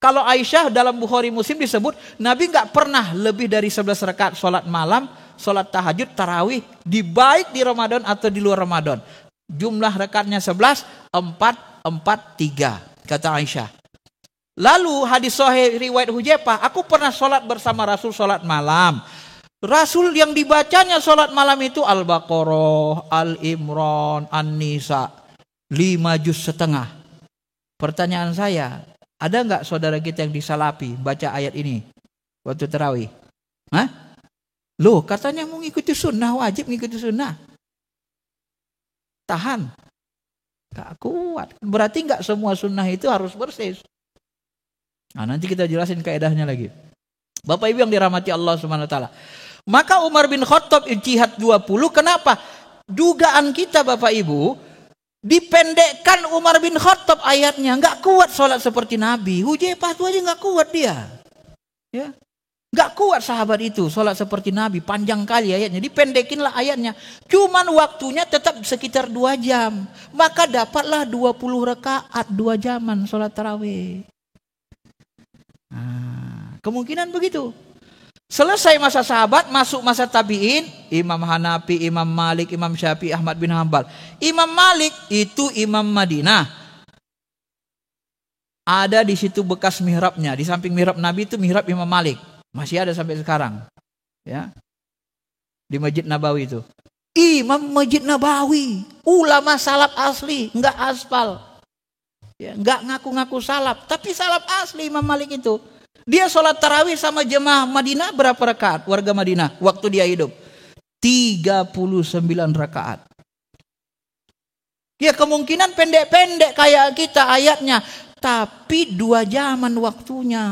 Kalau Aisyah dalam Bukhari Muslim disebut, Nabi nggak pernah lebih dari 11 rakaat sholat malam, sholat tahajud, tarawih, baik di Ramadan atau di luar Ramadan. Jumlah rakaatnya 11, 4, 4, 3, kata Aisyah. Lalu hadis sahih riwayat Hujaifah, aku pernah sholat bersama Rasul sholat malam. Rasul yang dibacanya sholat malam itu Al-Baqarah, Al-Imran, An-Nisa, 5 juz setengah. Pertanyaan saya, ada nggak saudara kita yang disalapi baca ayat ini waktu tarawih? Hah? Loh, katanya mau ngikuti sunnah, wajib ngikuti sunnah. Tahan. Gak kuat. Berarti gak semua sunnah itu harus bersih. Nah, nanti kita jelasin kaedahnya lagi. Bapak Ibu yang dirahmati Allah Subhanahu wa taala. Maka Umar bin Khattab ijtihad 20. Kenapa? Dugaan kita Bapak Ibu, dipendekkan Umar bin Khattab ayatnya, nggak kuat sholat seperti Nabi. Hudzaifah itu aja nggak kuat dia, ya, nggak kuat sahabat itu sholat seperti Nabi, panjang kali ayatnya, dipendekinlah ayatnya. Cuman waktunya tetap sekitar 2 jam, maka dapatlah 20 rakaat 2 jaman sholat tarawih. Nah, kemungkinan begitu. Selesai masa sahabat, masuk masa tabi'in, Imam Hanafi, Imam Malik, Imam Syafi'i, Ahmad bin Hanbal. Imam Malik itu Imam Madinah. Ada di situ bekas mihrabnya, di samping mihrab Nabi itu mihrab Imam Malik. Masih ada sampai sekarang. Ya. Di Masjid Nabawi itu. Imam Masjid Nabawi, ulama salaf asli, enggak aspal. Ya, enggak ngaku-ngaku salaf, tapi salaf asli Imam Malik itu. Dia sholat tarawih sama jemaah Madinah berapa rakaat? Warga Madinah waktu dia hidup 39 rakaat. Ya kemungkinan pendek-pendek kayak kita ayatnya, tapi 2 jaman waktunya.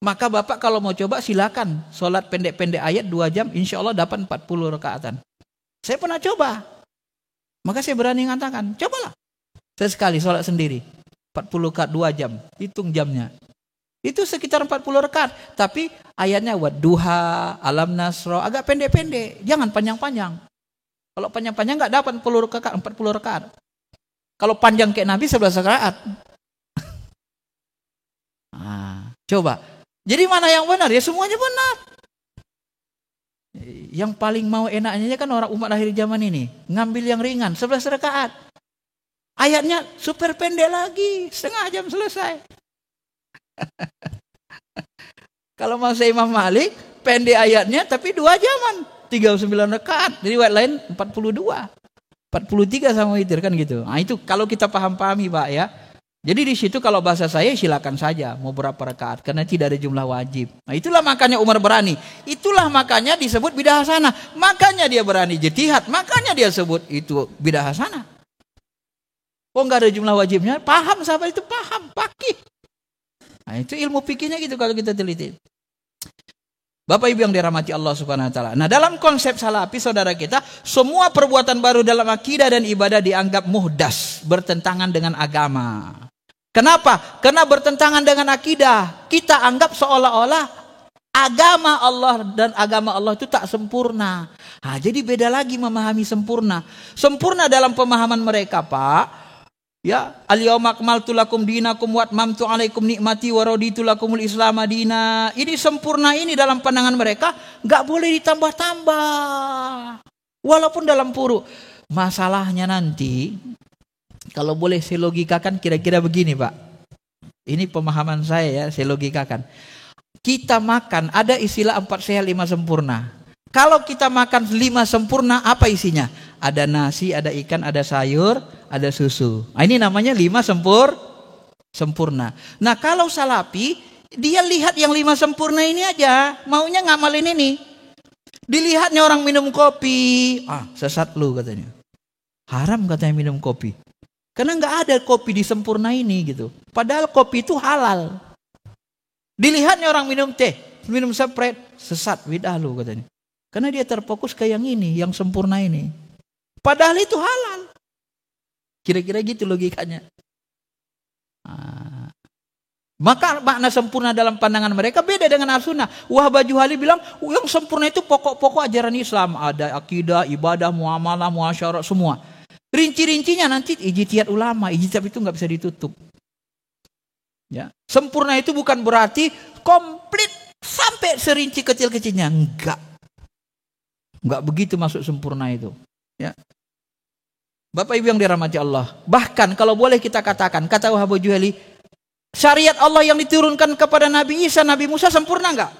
Maka Bapak kalau mau coba silakan sholat pendek-pendek ayat 2 jam, insya Allah dapat 40 rakaatan. Saya pernah coba, maka saya berani mengatakan, cobalah. Saya sekali sholat sendiri 40 rakaat 2 jam, hitung jamnya. Itu sekitar 40 rakaat, tapi ayatnya wadduha, alam nasro, agak pendek-pendek, jangan panjang-panjang. Kalau panjang-panjang enggak dapat 40 rakaat. Kalau panjang kayak Nabi 11 rakaat. Nah, coba. Jadi mana yang benar? Ya semuanya benar. Yang paling mau enaknya kan orang umat akhir zaman ini, ngambil yang ringan 11 rakaat. Ayatnya super pendek lagi, setengah jam selesai. Kalau masa Imam Malik pendek ayatnya tapi 2 jaman 39 rakaat. Jadi riwayat lain 42 43 sama witir kan gitu. Nah itu kalau kita pahami Pak ya. Jadi di situ kalau bahasa saya silakan saja mau berapa rakaat karena tidak ada jumlah wajib. Nah itulah makanya Umar berani. Itulah makanya disebut bidah hasanah. Makanya dia berani ijtihad. Makanya dia sebut itu bidah hasanah. Oh enggak ada jumlah wajibnya. Paham sahabat itu, paham, pakih. Nah, itu ilmu fikihnya gitu kalau kita teliti. Bapak Ibu yang dirahmati Allah Subhanahu wa taala. Nah, dalam konsep salafi saudara kita, semua perbuatan baru dalam akidah dan ibadah dianggap muhdas, bertentangan dengan agama. Kenapa? Karena bertentangan dengan akidah. Kita anggap seolah-olah agama Allah dan agama Allah itu tak sempurna. Nah, jadi beda lagi memahami sempurna. Sempurna dalam pemahaman mereka, Pak. Ya, al-yauma akmaltu lakum dinakum wa atmamtu alaikum nikmati wa raditu lakumul Islam madina. Ini sempurna ini dalam pandangan mereka, enggak boleh ditambah-tambah. Walaupun dalam puru. Masalahnya nanti kalau boleh saya logikakan kira-kira begini, Pak. Ini pemahaman saya ya, saya logikakan. Kita makan ada istilah 4 sehat 5 sempurna. Kalau kita makan 5 sempurna, apa isinya? Ada nasi, ada ikan, ada sayur, ada susu. Nah, ini namanya 5 sempurna. Nah kalau salafi, dia lihat yang 5 sempurna ini aja, maunya ngamalin ini. Dilihatnya orang minum kopi, sesat lu katanya. Haram katanya minum kopi. Karena nggak ada kopi di sempurna ini gitu. Padahal kopi itu halal. Dilihatnya orang minum teh, minum Sprite, sesat, bid'ah lu katanya. Karena dia terfokus ke yang ini, yang sempurna ini. Padahal itu halal. Kira-kira gitu logikanya. Maka makna sempurna dalam pandangan mereka beda dengan al-sunnah. Wahab Juhali bilang, yang sempurna itu pokok-pokok ajaran Islam. Ada akidah, ibadah, muamalah, muasyarat, semua. Rinci-rincinya nanti ijtihad ulama. Ijtihad itu nggak bisa ditutup. Ya. Sempurna itu bukan berarti komplit sampai serinci kecil-kecilnya. Enggak begitu masuk sempurna itu. Ya. Bapak Ibu yang dirahmati Allah. Bahkan kalau boleh kita katakan, kata Wahab Juhali, syariat Allah yang diturunkan kepada Nabi Isa, Nabi Musa sempurna enggak?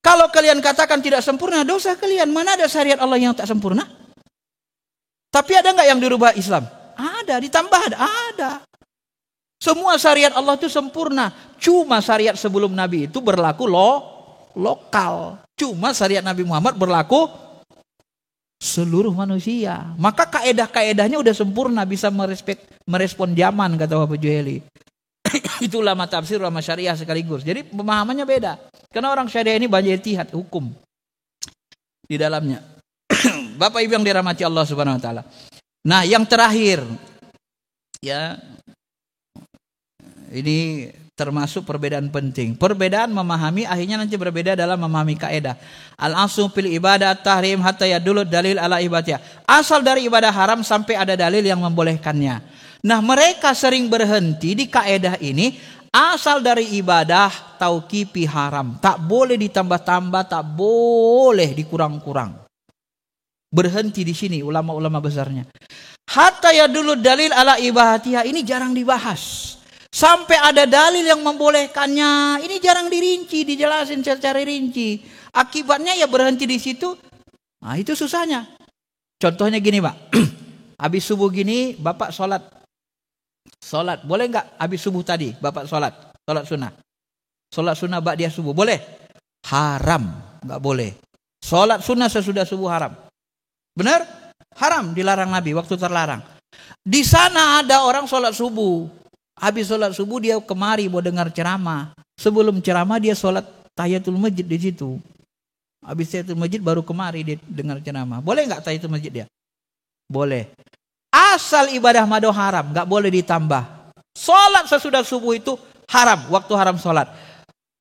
Kalau kalian katakan tidak sempurna, dosa kalian. Mana ada syariat Allah yang tak sempurna? Tapi ada enggak yang dirubah Islam? Ada, ditambah ada. Semua syariat Allah itu sempurna. Cuma syariat sebelum Nabi itu berlaku lokal. Cuma syariat Nabi Muhammad berlaku seluruh manusia. Maka kaedah-kaedahnya udah sempurna, bisa merespon zaman, kata Bapak Juheli. Itu ulama tafsir, ulama syariah sekaligus. Jadi pemahamannya beda. Karena orang syariah ini banyak ijtihad hukum di dalamnya. Bapak Ibu yang dirahmati Allah Subhanahu wa taala. Nah, yang terakhir ya, ini termasuk perbedaan penting. Perbedaan memahami akhirnya nanti berbeda dalam memahami kaidah. Al-aslu fil ibadah tahrim hatta yadullu dalil ala ibadiyah. Asal dari ibadah haram sampai ada dalil yang membolehkannya. Nah, mereka sering berhenti di kaidah ini. Asal dari ibadah tauqifi haram, tak boleh ditambah-tambah, tak boleh dikurang-kurang. Berhenti di sini ulama-ulama besarnya. Hatta yadullu dalil ala ibadiyah, ini jarang dibahas. Sampai ada dalil yang membolehkannya, ini jarang dirinci, dijelasin secara rinci. Akibatnya ya berhenti di situ. Nah, itu susahnya. Contohnya gini, Pak. Habis subuh gini, Bapak sholat. Boleh nggak habis subuh tadi Bapak sholat sunnah? Sholat sunnah ba'diyah subuh, boleh? Haram, nggak boleh. Sholat sunnah sesudah subuh haram. Benar? Haram, dilarang Nabi, waktu terlarang. Di sana ada orang sholat subuh. Habis sholat subuh dia kemari mau dengar ceramah. Sebelum ceramah dia sholat tahiyatul masjid di situ. Habis tahiyatul masjid baru kemari dia dengar ceramah. Boleh nggak tahiyatul masjid dia? Boleh. Asal ibadah mado haram, nggak boleh ditambah. Sholat sesudah subuh itu haram, waktu haram sholat.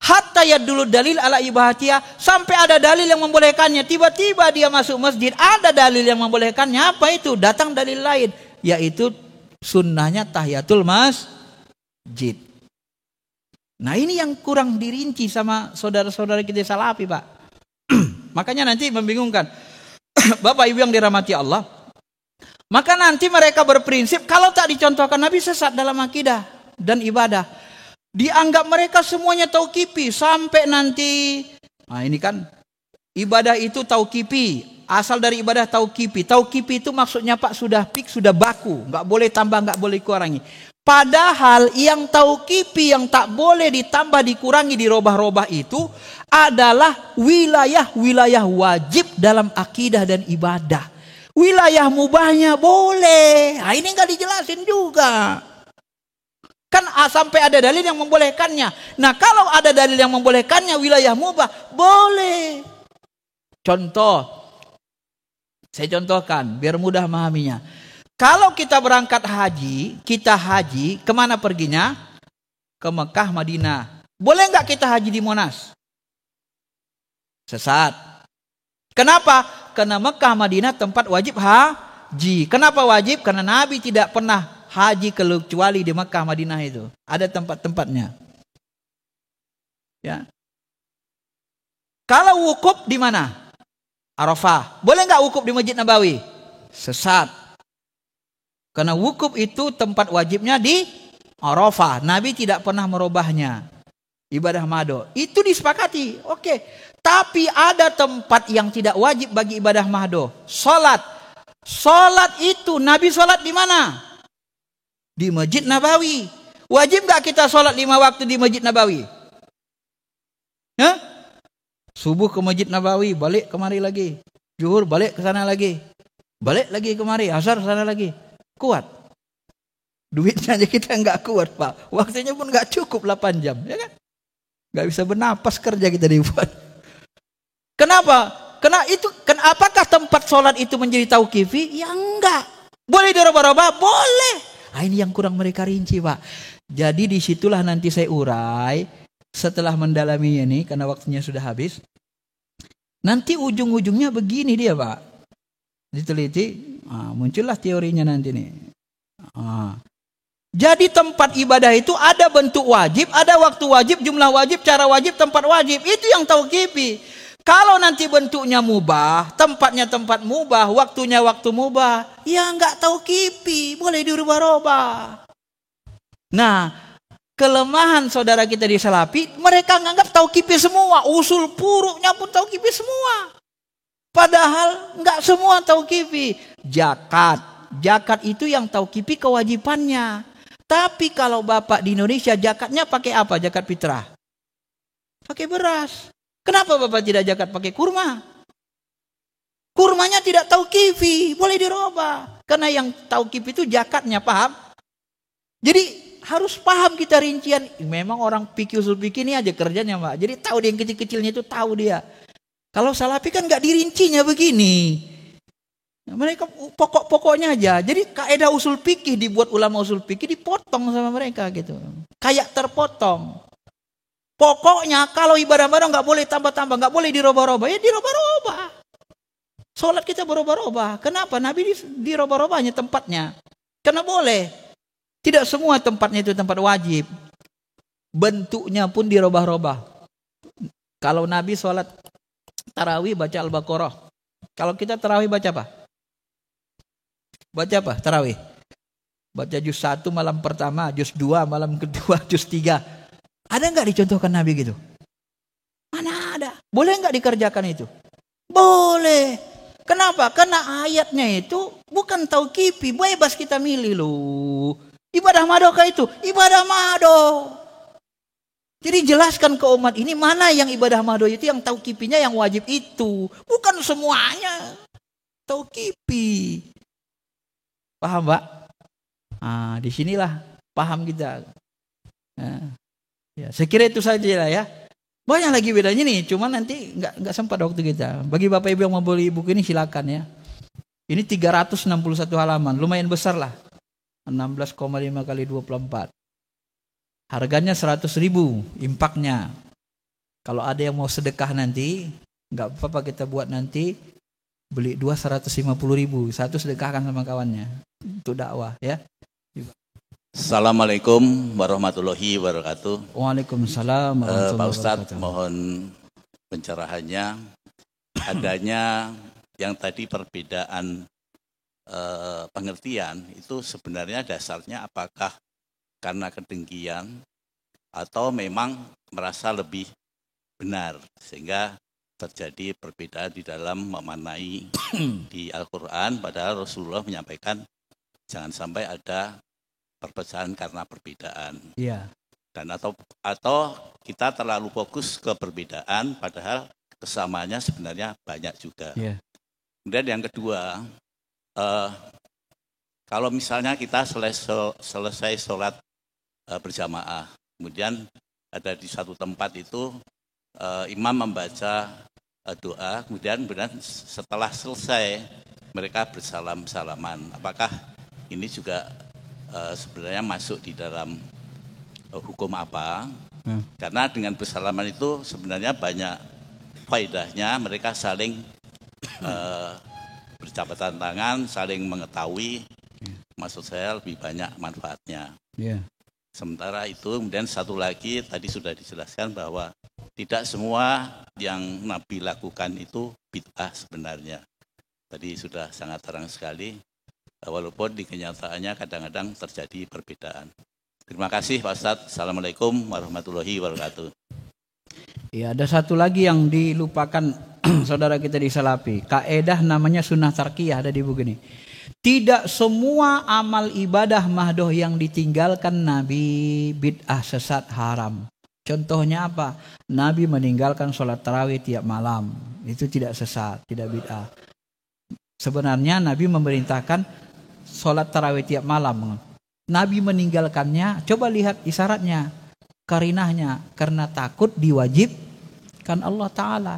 Hatta yadullu dalil ala ibadiyah, sampai ada dalil yang membolehkannya. Tiba-tiba dia masuk masjid, ada dalil yang membolehkannya. Apa itu? Datang dalil lain, yaitu sunnahnya tahiyatul masjid. Nah, ini yang kurang dirinci sama saudara-saudara kita salafi, Pak. Makanya nanti membingungkan. Bapak Ibu yang dirahmati Allah, maka nanti mereka berprinsip kalau tak dicontohkan Nabi sesat dalam akidah dan ibadah. Dianggap mereka semuanya tauqifi sampai nanti. Nah, ini kan ibadah itu tauqifi, asal dari ibadah tauqifi. Tauqifi itu maksudnya Pak sudah fix, sudah baku, nggak boleh tambah, nggak boleh kurangi. Padahal yang tauqifi yang tak boleh ditambah, dikurangi, dirobah-robah itu adalah wilayah-wilayah wajib dalam akidah dan ibadah. Wilayah mubahnya boleh. Nah, ini nggak dijelasin juga. Kan sampai ada dalil yang membolehkannya. Nah, kalau ada dalil yang membolehkannya wilayah mubah boleh. Contoh, saya contohkan biar mudah memahaminya. Kalau kita berangkat haji, kita haji kemana perginya? Ke Mekah, Madinah. Boleh nggak kita haji di Monas? Sesat. Kenapa? Karena Mekah, Madinah tempat wajib haji. Kenapa wajib? Karena Nabi tidak pernah haji kecuali di Mekah, Madinah itu. Ada tempat-tempatnya. Ya. Kalau wukuf di mana? Arafah. Boleh nggak wukuf di Masjid Nabawi? Sesat. Karena wukuf itu tempat wajibnya di Arafah. Nabi tidak pernah merubahnya. Ibadah mado. Itu disepakati. Oke. Tapi ada tempat yang tidak wajib bagi ibadah mahdoh. Salat. Salat itu Nabi salat di mana? Di Masjid Nabawi. Wajib gak kita salat 5 waktu di Masjid Nabawi? Hah? Subuh ke Masjid Nabawi, balik kemari lagi. Zuhur balik ke sana lagi. Balik lagi kemari, asar sana lagi. Kuat. Duitnya aja kita gak kuat, Pak. Waktunya pun gak cukup 8 jam, ya kan? Gak bisa bernapas kerja kita dibuat. Kenapa? Apakah tempat sholat itu menjadi tauqifi? Ya enggak. Boleh dirubah-rubah? Boleh. Nah, ini yang kurang mereka rinci, Pak. Jadi disitulah nanti saya urai setelah mendalami ini karena waktunya sudah habis. Nanti ujung-ujungnya begini dia, Pak. Diteliti, muncullah teorinya nanti nih. Jadi tempat ibadah itu ada bentuk wajib, ada waktu wajib, jumlah wajib, cara wajib, tempat wajib. Itu yang tauqifi. Kalau nanti bentuknya mubah, tempatnya tempat mubah, waktunya waktu mubah, ya enggak tauqifi, boleh dirubah-rubah. Nah, kelemahan saudara kita di Salafi, mereka menganggap tauqifi semua, usul puruknya pun tauqifi semua. Padahal enggak semua tauqifi. Zakat itu yang tauqifi kewajibannya. Tapi kalau Bapak di Indonesia zakatnya pakai apa? Zakat fitrah. Pakai beras. Kenapa Bapak tidak zakat pakai kurma? Kurmanya tidak tauqifi, boleh dirubah. Karena yang tauqif itu zakatnya, paham? Jadi harus paham kita rincian. Memang orang fikih usul fikih ini aja kerjanya, Pak. Jadi tahu dia yang kecil-kecilnya itu tahu dia. Kalau salafi kan nggak dirincinya begini. Mereka pokok-pokoknya aja. Jadi kaidah usul fikih dibuat ulama usul fikih dipotong sama mereka gitu. Kayak terpotong. Pokoknya kalau ibadah barang nggak boleh tambah-tambah, nggak boleh dirubah-rubah, ya dirubah-rubah. Sholat kita berubah-ubah. Kenapa? Nabi dirubah-rubahnya tempatnya. Karena boleh. Tidak semua tempatnya itu tempat wajib. Bentuknya pun dirubah-rubah. Kalau Nabi sholat tarawih baca Al-Baqarah. Kalau kita tarawih baca apa? Baca apa tarawih? Baca juz 1 malam pertama, juz 2 malam kedua, juz 3. Ada nggak dicontohkan Nabi gitu? Mana ada? Boleh nggak dikerjakan itu? Boleh. Kenapa? Karena ayatnya itu bukan tauqifi, bebas kita milih loh. Ibadah madokah itu? Ibadah mado. Jadi jelaskan ke umat ini mana yang ibadah mado itu yang tauqifinya yang wajib itu. Bukan semuanya. Tauqifi. Paham, Pak? Nah, disinilah paham kita. Nah, ya, saya kira itu saja lah ya. Banyak lagi bedanya nih, cuma nanti nggak sempat waktu kita. Bagi Bapak Ibu yang mau beli buku ini silakan ya. Ini 361 halaman, lumayan besar lah. 16,5 kali 24. Harganya 100.000, impaknya. Kalau ada yang mau sedekah nanti, nggak apa-apa kita buat nanti. Beli 2 150.000, satu sedekahkan sama kawannya. Untuk dakwah ya. Assalamualaikum warahmatullahi wabarakatuh. Waalaikumsalam warahmatullahi Pak Ustadz, wabarakatuh. mohon pencerahannya. Adanya yang tadi perbedaan pengertian itu sebenarnya dasarnya apakah karena kedengkian atau memang merasa lebih benar sehingga terjadi perbedaan di dalam memaknai di Al-Quran, padahal Rasulullah menyampaikan jangan sampai ada perpecahan karena perbedaan. Iya. Dan atau kita terlalu fokus ke perbedaan padahal kesamaannya sebenarnya banyak juga. Iya. Kemudian yang kedua, kalau misalnya kita selesai sholat berjamaah, kemudian ada di satu tempat itu imam membaca doa, kemudian setelah selesai mereka bersalam-salaman. Apakah ini juga sebenarnya masuk di dalam hukum apa? Karena dengan bersalaman itu sebenarnya banyak faedahnya, mereka saling berjabatan tangan, saling mengetahui. Maksud saya lebih banyak manfaatnya. Yeah. Sementara itu kemudian satu lagi tadi sudah dijelaskan bahwa tidak semua yang Nabi lakukan itu bid'ah sebenarnya. Tadi sudah sangat terang sekali, walaupun di kenyataannya kadang-kadang terjadi perbedaan. Terima kasih Pak Ustadz. Assalamualaikum warahmatullahi wabarakatuh. Ya, ada satu lagi yang dilupakan saudara kita di Salafi. Kaedah namanya sunnah tarkiyah, ada di buku ini. Tidak semua amal ibadah mahdoh yang ditinggalkan Nabi bid'ah, sesat, haram. Contohnya apa? Nabi meninggalkan sholat tarawih tiap malam. Itu tidak sesat, tidak bid'ah. Sebenarnya Nabi memerintahkan sholat tarawih tiap malam. Nabi meninggalkannya, coba lihat isyaratnya, karinahnya, karena takut diwajibkan Allah Ta'ala.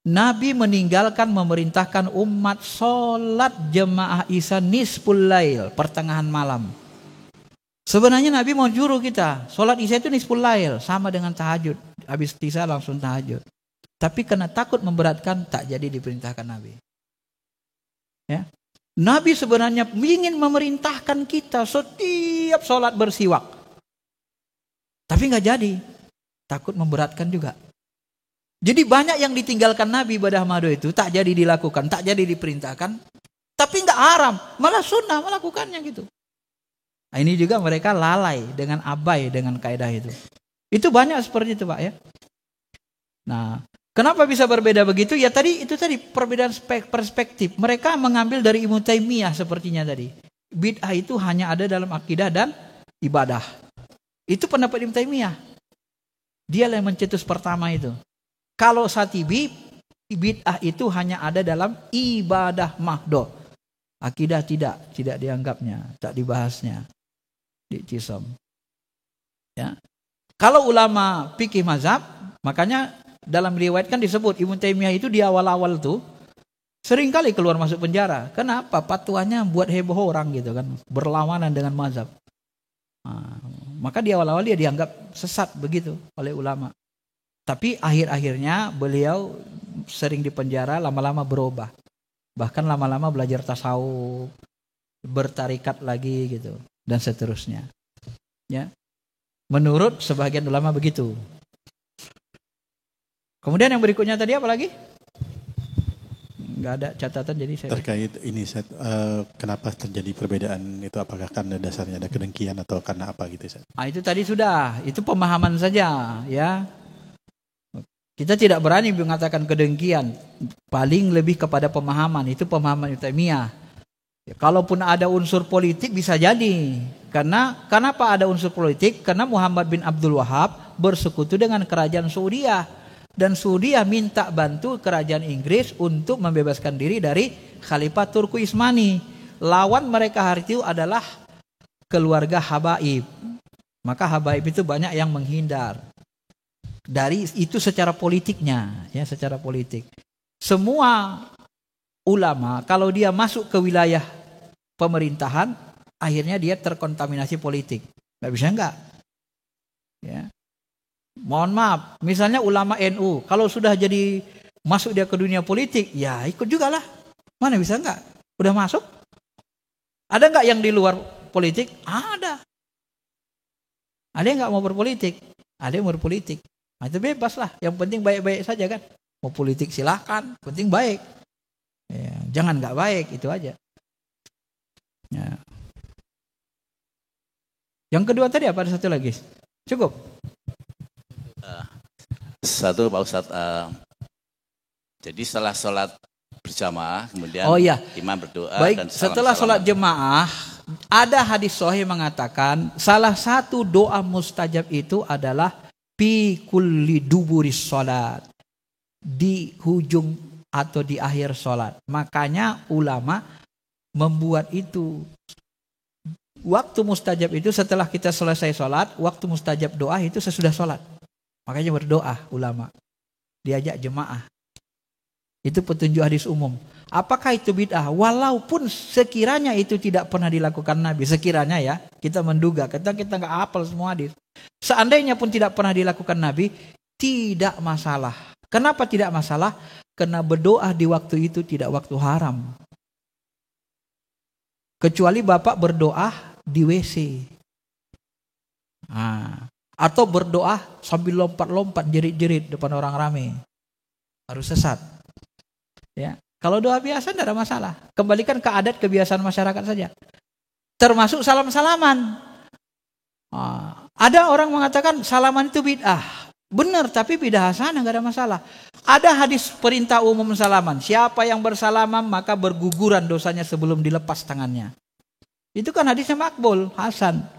Nabi meninggalkan memerintahkan umat sholat jemaah isya nisful lail, pertengahan malam. Sebenarnya Nabi mau juru kita, sholat isya itu nisful lail, sama dengan tahajud. Habis isya langsung tahajud. Tapi karena takut memberatkan, tak jadi diperintahkan Nabi. Ya. Nabi sebenarnya ingin memerintahkan kita setiap sholat bersiwak. Tapi nggak jadi, takut memberatkan juga. Jadi banyak yang ditinggalkan Nabi ibadah mahdoh itu tak jadi dilakukan, tak jadi diperintahkan, tapi nggak haram, malah sunnah melakukannya gitu. Nah, ini juga mereka lalai dengan abai dengan kaidah itu. Itu banyak seperti itu Pak ya. Nah, kenapa bisa berbeda begitu? Ya itu tadi perbedaan perspektif. Mereka mengambil dari Ibnu Taimiyah sepertinya tadi. Bid'ah itu hanya ada dalam akidah dan ibadah. Itu pendapat Ibnu Taimiyah. Dia yang mencetus pertama itu. Kalau Satibi, bid'ah itu hanya ada dalam ibadah mahdoh. Akidah tidak dianggapnya, tak dibahasnya di Cisom. Ya. Kalau ulama fikih mazhab, makanya dalam riwayat kan disebut Ibnu Taimiyah itu di awal-awal tuh sering kali keluar masuk penjara. Kenapa? Fatwanya buat heboh orang gitu kan, berlawanan dengan mazhab. Nah, maka di awal-awal dia dianggap sesat begitu oleh ulama. Tapi akhir-akhirnya beliau sering di penjara, lama-lama berubah. Bahkan lama-lama belajar tasawuf, bertarikat lagi gitu, dan seterusnya. Ya. Menurut sebagian ulama begitu. Kemudian yang berikutnya tadi apa lagi? Enggak ada catatan jadi saya. Terkait ini kenapa terjadi perbedaan itu, apakah karena dasarnya ada kedengkian atau karena apa gitu Ustaz? Itu tadi sudah, itu pemahaman saja ya. Kita tidak berani mengatakan kedengkian, paling lebih kepada pemahaman, itu pemahaman Ibnu Taimiyah. Ya, kalaupun ada unsur politik bisa jadi. Kenapa ada unsur politik? Karena Muhammad bin Abdul Wahab bersekutu dengan kerajaan Saudiyah. Dan Saudiyah minta bantu kerajaan Inggris untuk membebaskan diri dari Khalifah Turki Utsmani. Lawan mereka hari itu adalah keluarga Habaib. Maka Habaib itu banyak yang menghindar. Dari itu secara politiknya, ya secara politik. Semua ulama kalau dia masuk ke wilayah pemerintahan, akhirnya dia terkontaminasi politik. Nggak bisa enggak. Ya. Mohon maaf, misalnya ulama NU, kalau sudah jadi masuk dia ke dunia politik, ya ikut juga lah. Mana bisa enggak? Udah masuk? Ada enggak yang di luar politik? Ada. Ada yang enggak mau berpolitik? Ada yang mau berpolitik. Nah, itu bebas lah. Yang penting baik-baik saja kan. Mau politik silahkan, penting baik. Ya, jangan enggak baik, itu aja. Ya. Yang kedua tadi apa? Ada satu lagi. Cukup. Satu Pak Ustadz, jadi setelah sholat berjamaah kemudian imam berdoa. Baik, dan setelah sholat jemaah ada hadis sahih mengatakan salah satu doa mustajab itu adalah fi kulli duburis sholat, di hujung atau di akhir sholat. Makanya ulama membuat itu. Waktu mustajab itu setelah kita selesai sholat, waktu mustajab doa itu sesudah sholat. Makanya berdoa ulama, diajak jemaah. Itu petunjuk hadis umum. Apakah itu bid'ah? Walaupun sekiranya itu tidak pernah dilakukan Nabi, sekiranya ya, kita menduga, kita nggak hafal semua hadis. Seandainya pun tidak pernah dilakukan Nabi, tidak masalah. Kenapa tidak masalah? Karena berdoa di waktu itu tidak waktu haram. Kecuali Bapak berdoa di WC. Atau berdoa sambil lompat-lompat jerit-jerit depan orang ramai. Harus sesat. Ya. Kalau doa biasa tidak ada masalah. Kembalikan ke adat kebiasaan masyarakat saja. Termasuk salam-salaman. Ada orang mengatakan salaman itu bid'ah. Benar, tapi bid'ah hasanah, enggak ada masalah. Ada hadis perintah umum salaman. Siapa yang bersalaman maka berguguran dosanya sebelum dilepas tangannya. Itu kan hadisnya makbul, hasan.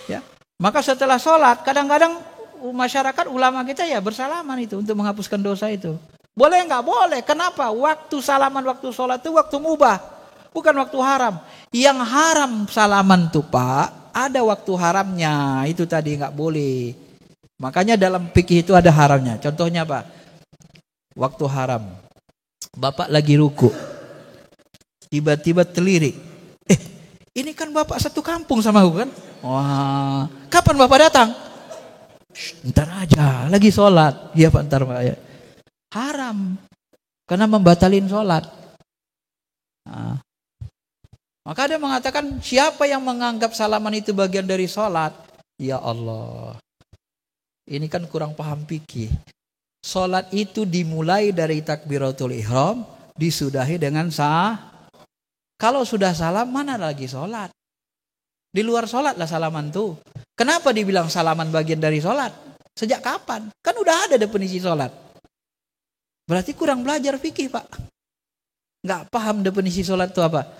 Ya. Maka setelah sholat, kadang-kadang masyarakat ulama kita ya bersalaman itu untuk menghapuskan dosa itu. Boleh nggak? Boleh. Kenapa? Waktu salaman, waktu sholat itu waktu mubah, bukan waktu haram. Yang haram salaman tuh Pak, ada waktu haramnya. Itu tadi nggak boleh. Makanya dalam fikih itu ada haramnya. Contohnya Pak, waktu haram. Bapak lagi ruku, tiba-tiba terlirik. Ini kan Bapak satu kampung sama aku kan? Wah, kapan Bapak datang? Ntar aja, lagi sholat. Iya Pak, ntar Pak. Ya. Haram, karena membatalin sholat. Maka ada mengatakan siapa yang menganggap salaman itu bagian dari sholat? Ya Allah, ini kan kurang paham fikih. Sholat itu dimulai dari takbiratul ihram, disudahi dengan sah. Kalau sudah salam, mana lagi sholat? Di luar sholat lah salaman tuh. Kenapa dibilang salaman bagian dari sholat? Sejak kapan? Kan udah ada definisi sholat. Berarti kurang belajar fikih Pak. Nggak paham definisi sholat itu apa.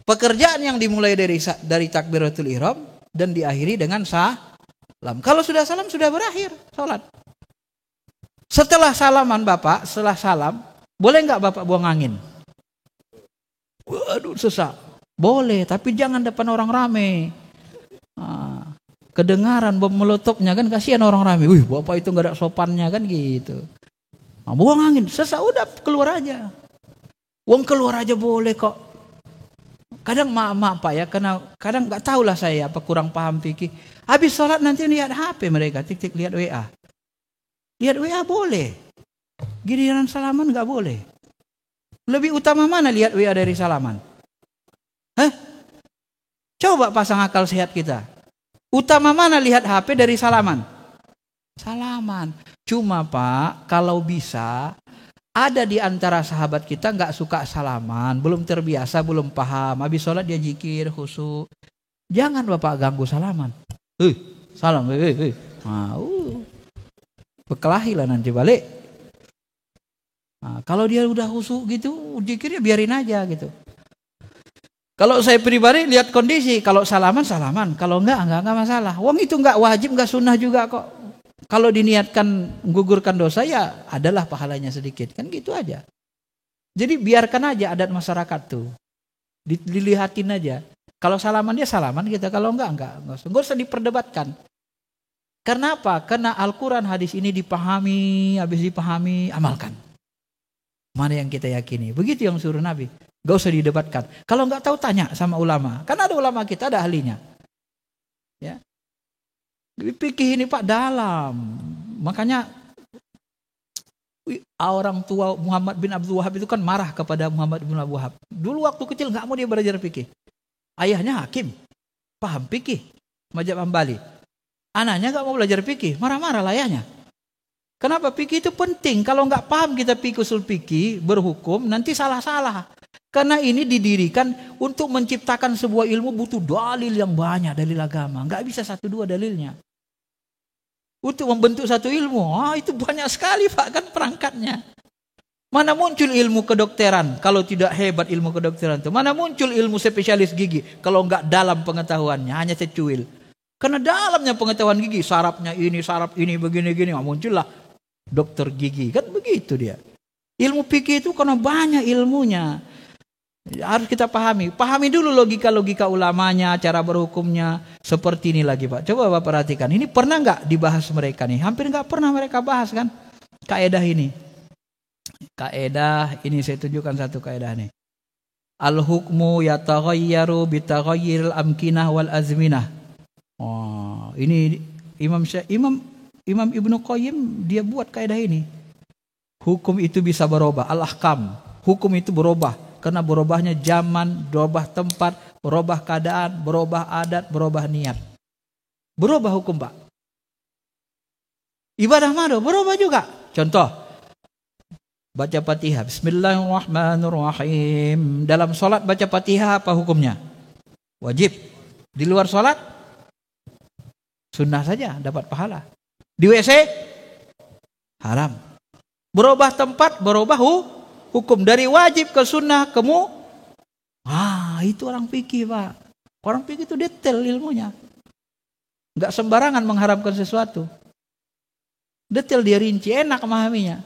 Pekerjaan yang dimulai dari takbiratul ihram dan diakhiri dengan Kalau sudah salam sudah berakhir sholat. Setelah salaman Bapak, setelah salam, boleh nggak Bapak buang angin? Waduh sesak. Boleh, tapi jangan depan orang ramai. Kedengaran bom melotopnya kan, kasihan orang ramai. Wih, Bapak itu nggak ada sopannya kan gitu. Buang angin, sesak udah keluar aja. Wong keluar aja boleh kok. Kadang maaf Pak ya, karena kadang nggak tahu lah saya apa kurang paham fikih. Habis sholat nanti lihat HP mereka, tik-tik lihat WA. Lihat WA boleh. Giliran salaman nggak boleh. Lebih utama mana lihat WA dari salaman? Hah? Coba pasang akal sehat kita. Utama mana lihat HP dari salaman? Salaman. Cuma Pak, kalau bisa, ada di antara sahabat kita nggak suka salaman, belum terbiasa, belum paham. Habis sholat dia zikir, khusyuk. Jangan Bapak ganggu salaman. Salam, bekelahi lah nanti balik. Kalau dia udah khusyuk gitu, zikirnya biarin aja gitu. Kalau saya pribadi lihat kondisi, kalau salaman, kalau enggak masalah. Wong itu enggak wajib, enggak sunnah juga kok. Kalau diniatkan menggugurkan dosa ya adalah pahalanya sedikit, kan gitu aja. Jadi biarkan aja adat masyarakat tuh, dilihatin aja. Kalau salaman dia salaman kita, kalau enggak usah diperdebatkan. Karena apa? Karena Al-Quran hadis ini dipahami, habis dipahami amalkan. Mana yang kita yakini? Begitu yang suruh Nabi. Gak usah didebatkan. Kalau nggak tahu tanya sama ulama. Karena ada ulama kita, ada ahlinya. Ya. Fikih ini Pak dalam. Makanya orang tua Muhammad bin Abdul Wahab itu kan marah kepada Muhammad bin Abdul Wahab. Dulu waktu kecil nggak mau dia belajar fikih. Ayahnya hakim, paham fikih, mazhab Hambali. Anaknya nggak mau belajar fikih, marah-marah lah ayahnya. Kenapa? Fikih itu penting. Kalau nggak paham kita fikih usul fikih, berhukum, nanti salah-salah. Karena ini didirikan untuk menciptakan sebuah ilmu butuh dalil yang banyak, dalil agama. Nggak bisa 1-2 dalilnya. Untuk membentuk satu ilmu, itu banyak sekali Pak kan perangkatnya. Mana muncul ilmu kedokteran kalau tidak hebat ilmu kedokteran itu? Mana muncul ilmu spesialis gigi kalau nggak dalam pengetahuannya, hanya secuil. Karena dalamnya pengetahuan gigi, saraf ini, begini-gini, muncullah dokter gigi, kan begitu dia. Ilmu fikih itu karena banyak ilmunya, harus kita pahami. Pahami dulu logika-logika ulamanya, cara berhukumnya. Seperti ini lagi Pak, coba Bapak perhatikan. Ini pernah nggak dibahas mereka nih? Hampir nggak pernah mereka bahas kan? Kaedah ini. Kaedah ini saya tunjukkan satu kaedah nih. Al-hukmu yataghayyaru bitaghayyiril amkinah wal azminah. Ini Imam Ibnu Qayyim dia buat kaidah ini. Hukum itu bisa berubah, al-ahkam. Hukum itu berubah karena berubahnya zaman, berubah tempat, berubah keadaan, berubah adat, berubah niat. Berubah hukum Pak. Ibadah madu berubah juga. Contoh, baca Fatihah, Bismillahirrahmanirrahim. Dalam sholat baca Fatihah apa hukumnya? Wajib. Di luar sholat sunnah saja dapat pahala. Di WC haram. Berubah tempat, berubah hukum dari wajib ke sunnah itu orang fikih Pak. Orang fikih itu detail ilmunya. Enggak sembarangan mengharamkan sesuatu. Detail dia rinci, enak memahaminya.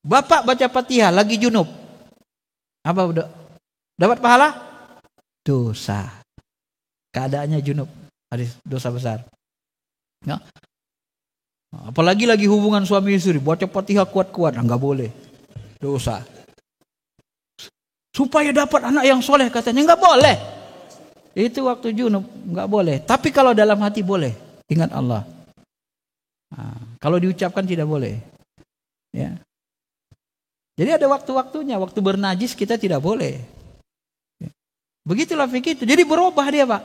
Bapak baca Fatihah lagi junub. Apa udah? Dapat pahala? Dosa. Keadaannya junub. Ada dosa besar. Ya. Apalagi lagi hubungan suami istri, baca Fatihah kuat-kuat, enggak boleh. Dosa. Supaya dapat anak yang soleh katanya enggak boleh. Itu waktu junub enggak boleh. Tapi kalau dalam hati boleh. Ingat Allah. Kalau diucapkan tidak boleh. Ya. Jadi ada waktu-waktunya, waktu bernajis kita tidak boleh. Begitulah fikih itu. Jadi berubah dia Pak.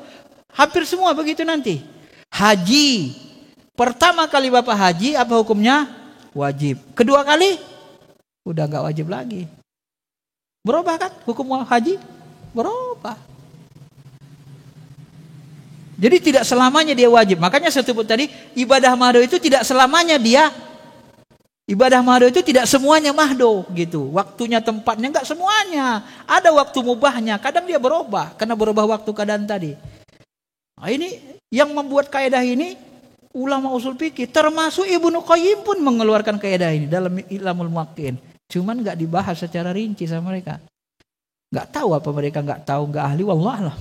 Hampir semua begitu nanti. Haji. Pertama kali Bapak haji, apa hukumnya? Wajib. Kedua kali, udah gak wajib lagi. Berubah kan hukum haji? Berubah. Jadi tidak selamanya dia wajib. Makanya saya sebut tadi, ibadah mahdo itu tidak selamanya dia. Ibadah mahdo itu tidak semuanya mahdo gitu. Waktunya, tempatnya, enggak semuanya. Ada waktu mubahnya. Kadang dia berubah. Karena berubah waktu keadaan tadi. Nah, ini yang membuat kaidah ini ulama usul fikih, termasuk Ibnu Qayyim pun mengeluarkan kaidah ini dalam Ilamul Muwaqqi'in. Cuman nggak dibahas secara rinci sama mereka. Nggak tahu apa mereka nggak tahu, nggak ahli, wallah alam.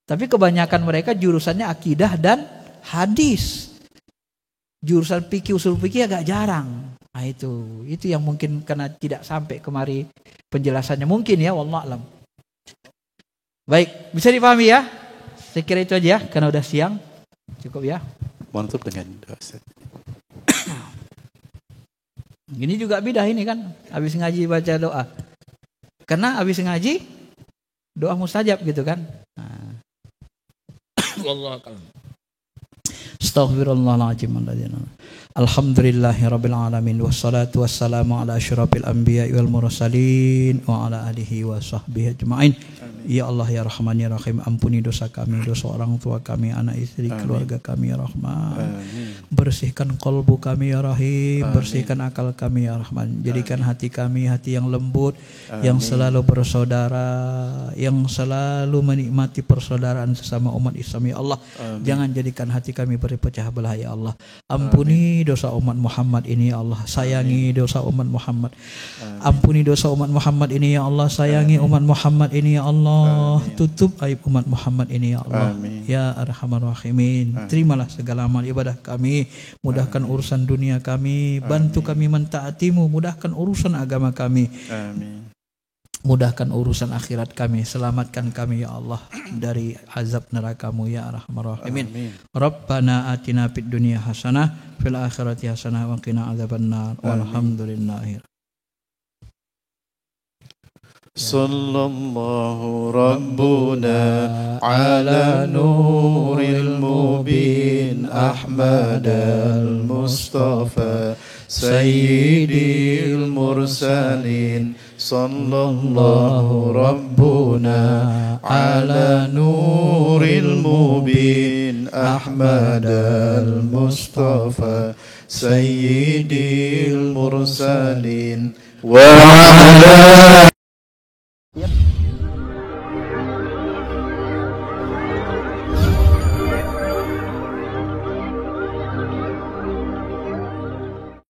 Tapi kebanyakan mereka jurusannya akidah dan hadis. Jurusan fikih usul fikih agak jarang. Nah itu yang mungkin karena tidak sampai kemari penjelasannya mungkin ya, wallah alam. Baik, bisa dipahami ya? Saya kira itu aja karena udah siang. Cukup ya. Mohon tutup dengan doa. Ini juga bidah ini kan, habis ngaji baca doa. Karena habis ngaji doa mustajab gitu kan. Nah. Wallahu a'lam. Astaghfirullahaladzim. Alhamdulillahirabbil alamin wassalatu wassalamu ala asyrafil anbiya'i wal mursalin wa ala alihi wa sahbihi ajmain. Ya Allah ya Rahman ya Rahim, ampuni dosa kami, dosa orang tua kami, anak istri, keluarga kami ya Rahman. Bersihkan qalbu kami ya Rahim, bersihkan akal kami ya Rahman. Jadikan hati kami hati yang lembut, yang selalu bersaudara, yang selalu menikmati persaudaraan sesama umat Islam ya Allah. Jangan jadikan hati kami berpecah belah ya Allah. Ampuni dosa umat Muhammad ini ya Allah. Sayangi dosa umat Muhammad. Ampuni dosa umat Muhammad ini ya Allah. Sayangi umat Muhammad ini ya Allah. Tutup aib umat Muhammad ini ya Allah. Ya Arhamar Rahimin. Terimalah segala amal ibadah kami. Mudahkan urusan dunia kami. Bantu kami mentaatimu. Mudahkan urusan agama kami. Mudahkan urusan akhirat kami. Selamatkan kami ya Allah dari azab neraka-Mu ya Arhamar Rahimin. Rabbana atina fid dunya hasanah fil akhirati hasanah wa qina adzabannar. Walhamdulillahi. Sallallahu Rabbuna ala nuril mubin Ahmad al-Mustafa Sayyidil mursalin. Sallallahu Rabbuna ala nuril mubin Ahmad al-Mustafa Sayyidil mursalin wa ala